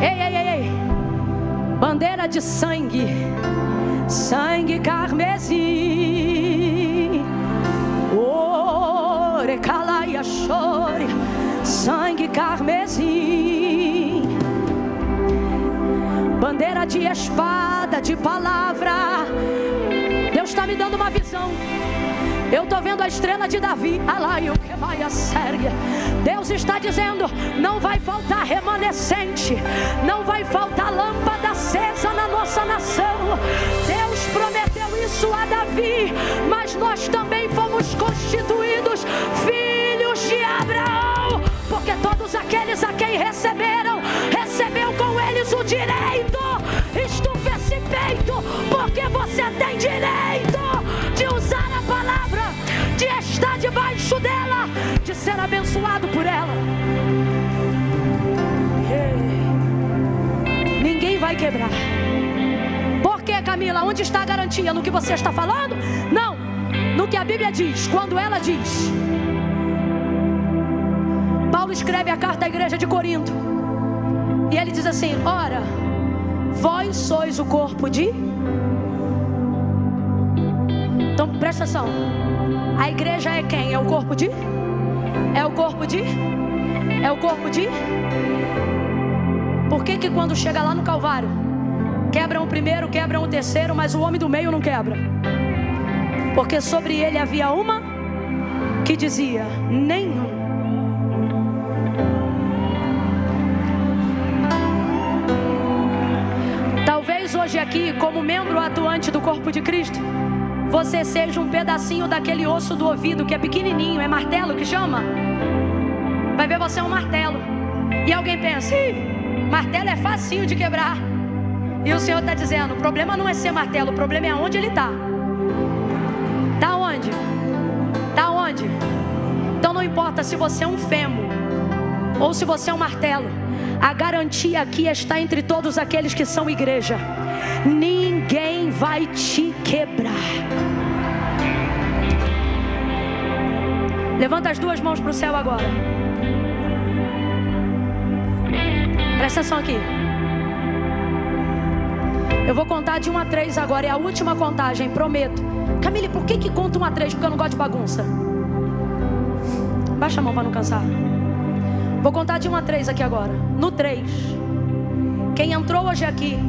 Ei, ei, ei, ei. Bandeira de sangue. Sangue carmesim. Orecalaia chore. Sangue carmesim. Bandeira de espada, de palavra. Deus está me dando uma visão. Eu estou vendo a estrela de Davi. Deus está dizendo: não vai faltar remanescente, não vai faltar lâmpada acesa na nossa nação. Deus prometeu isso a Davi, mas nós também fomos constituídos filhos de Abraão, porque todos aqueles a quem receberam, recebeu com eles o direito. Estufa esse peito, porque você tem direito de usar a palavra, de estar debaixo dela, de ser abençoado por ela. Ninguém vai quebrar. Por que, Camila? Onde está a garantia? No que você está falando? Não, no que a Bíblia diz. Quando ela diz, Paulo escreve a carta à igreja de Corinto, e ele diz assim: ora, vós sois o corpo de... Então presta atenção. A igreja é quem? É o corpo de? É o corpo de? É o corpo de? Por que quando chega lá no Calvário, quebram o primeiro, quebram o terceiro, mas o homem do meio não quebra? Porque sobre ele havia uma que dizia: nenhum. Talvez hoje aqui, como membro atuante do corpo de Cristo, você seja um pedacinho daquele osso do ouvido que é pequenininho. É martelo que chama? Vai ver, você é um martelo. E alguém pensa: martelo é facinho de quebrar. E o Senhor está dizendo: o problema não é ser martelo, o problema é onde ele está. Está onde? Está onde? Então não importa se você é um fêmur, Ou se você é um martelo, a garantia aqui está entre todos aqueles que são igreja. Ninguém vai te quebrar. Levanta as duas mãos para o céu agora. Presta atenção aqui. Eu vou contar de 1 a 3 agora. É a última contagem, prometo. Camille, por que conta 1 a 3? Porque eu não gosto de bagunça. Baixa a mão para não cansar. Vou contar de 1 a 3 aqui agora. No 3, quem entrou hoje aqui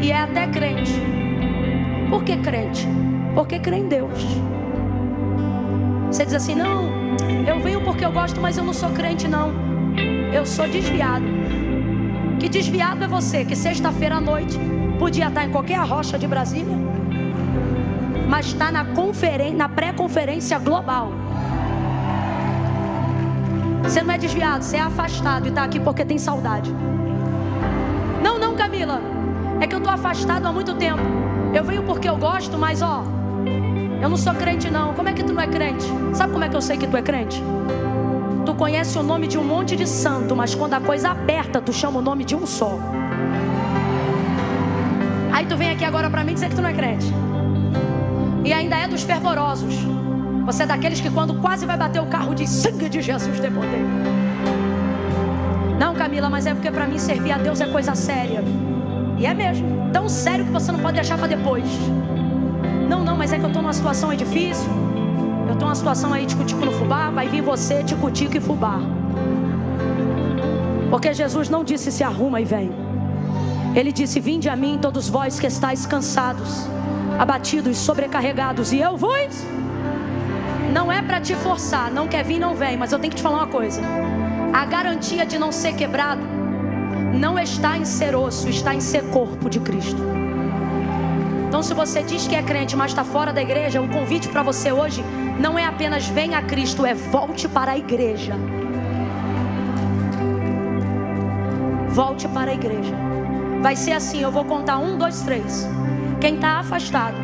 e é até crente. Por que crente? Porque crê em Deus. Você diz assim: não, eu venho porque eu gosto, mas eu não sou crente não. Eu sou desviado. Que desviado é você? Que sexta-feira à noite podia estar em qualquer rocha de Brasília, mas está na pré-conferência global. Você não é desviado, você é afastado e está aqui porque tem saudade. Não, Camila, é que eu estou afastado há muito tempo. Eu venho porque eu gosto, mas eu não sou crente não. Como é que tu não é crente? Sabe como é que eu sei que tu é crente? Tu conhece o nome de um monte de santo, mas quando a coisa aperta, tu chama o nome de um só. Aí tu vem aqui agora pra mim dizer que tu não é crente. E ainda é dos fervorosos. Você é daqueles que quando quase vai bater o carro diz: sangue de Jesus tem poder. Não, Camila, mas é porque pra mim servir a Deus é coisa séria. E é mesmo, tão sério que você não pode deixar pra depois. Não, mas é que eu tô numa situação aí difícil. Eu tô numa situação aí tico-tico no fubá. Vai vir você, tico-tico e fubá. Porque Jesus não disse se arruma e vem. Ele disse: vinde a mim todos vós que estáis cansados, abatidos, sobrecarregados, e eu vos... Não é para te forçar, não quer vir, não vem. Mas eu tenho que te falar uma coisa: a garantia de não ser quebrado não está em ser osso, está em ser corpo de Cristo. Então se você diz que é crente, mas está fora da igreja, o convite para você hoje não é apenas venha a Cristo, é volte para a igreja. Volte para a igreja. Vai ser assim, eu vou contar 1, 2, 3. Quem está afastado,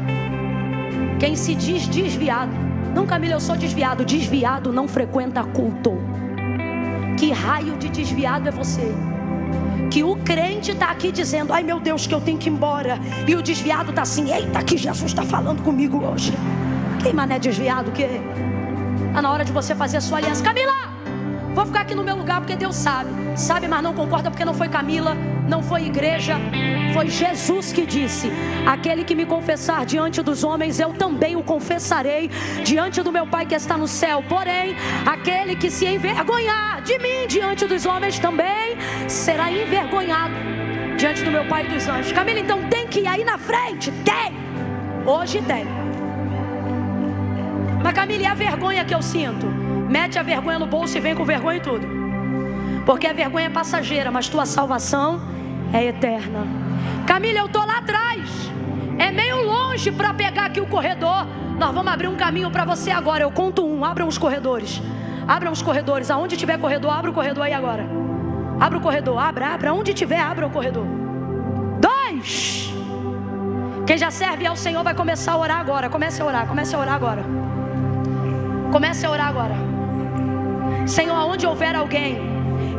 quem se diz desviado. Não, Camila, eu sou desviado. Desviado não frequenta culto. Que raio de desviado é você? Que o crente está aqui dizendo: ai meu Deus, que eu tenho que ir embora. E o desviado está assim: eita, que Jesus está falando comigo hoje. Quem mané desviado que é? Está na hora de você fazer a sua aliança. Camila, vou ficar aqui no meu lugar porque Deus sabe. Sabe, mas não concorda porque não foi Camila, não foi igreja. Foi Jesus que disse: aquele que me confessar diante dos homens, eu também o confessarei diante do meu Pai que está no céu. Porém, aquele que se envergonhar de mim diante dos homens, também será envergonhado diante do meu Pai dos anjos. Camila, então tem que ir aí na frente? Tem. Hoje tem. Mas Camila, e a vergonha que eu sinto? Mete a vergonha no bolso e vem com vergonha e tudo. Porque a vergonha é passageira, mas tua salvação é eterna. Camila, eu estou lá atrás. É meio longe para pegar aqui o corredor. Nós vamos abrir um caminho para você agora. Eu conto 1, abram os corredores. Abram os corredores. Aonde tiver corredor, abra o corredor aí agora. Abra o corredor, abra. Onde tiver, abra o corredor. 2. Quem já serve ao Senhor vai começar a orar agora. Comece a orar agora. Comece a orar agora. Senhor, aonde houver alguém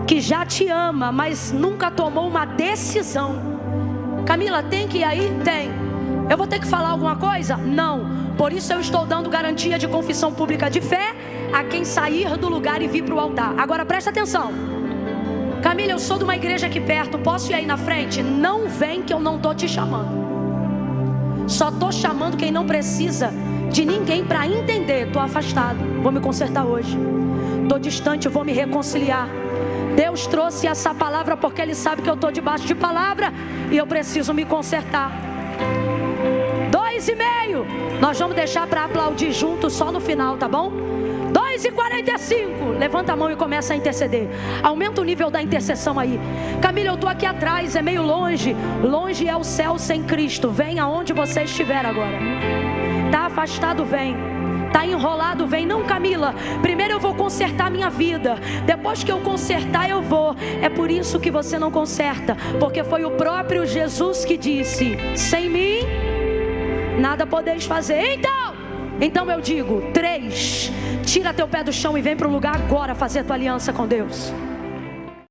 que já te ama, mas nunca tomou uma decisão. Camila, tem que ir aí? Tem. Eu vou ter que falar alguma coisa? Não. Por isso eu estou dando garantia de confissão pública de fé a quem sair do lugar e vir para o altar. Agora presta atenção. Camila, eu sou de uma igreja aqui perto, posso ir aí na frente? Não vem que eu não estou te chamando. Só estou chamando quem não precisa de ninguém para entender. Estou afastado, vou me consertar hoje. Estou distante, vou me reconciliar. Deus trouxe essa palavra porque Ele sabe que eu estou debaixo de palavra e eu preciso me consertar. 2,5. Nós vamos deixar para aplaudir juntos só no final, tá bom? 2,45. Levanta a mão e começa a interceder. Aumenta o nível da intercessão aí. Camila, eu estou aqui atrás, é meio longe. Longe é o céu sem Cristo. Vem aonde você estiver agora. Está afastado, vem. Está enrolado, vem. Não, Camila, primeiro eu vou consertar minha vida. Depois que eu consertar, eu vou. É por isso que você não conserta. Porque foi o próprio Jesus que disse: sem mim, nada podeis fazer. Então, Então eu digo, 3, tira teu pé do chão e vem para o lugar agora fazer a tua aliança com Deus.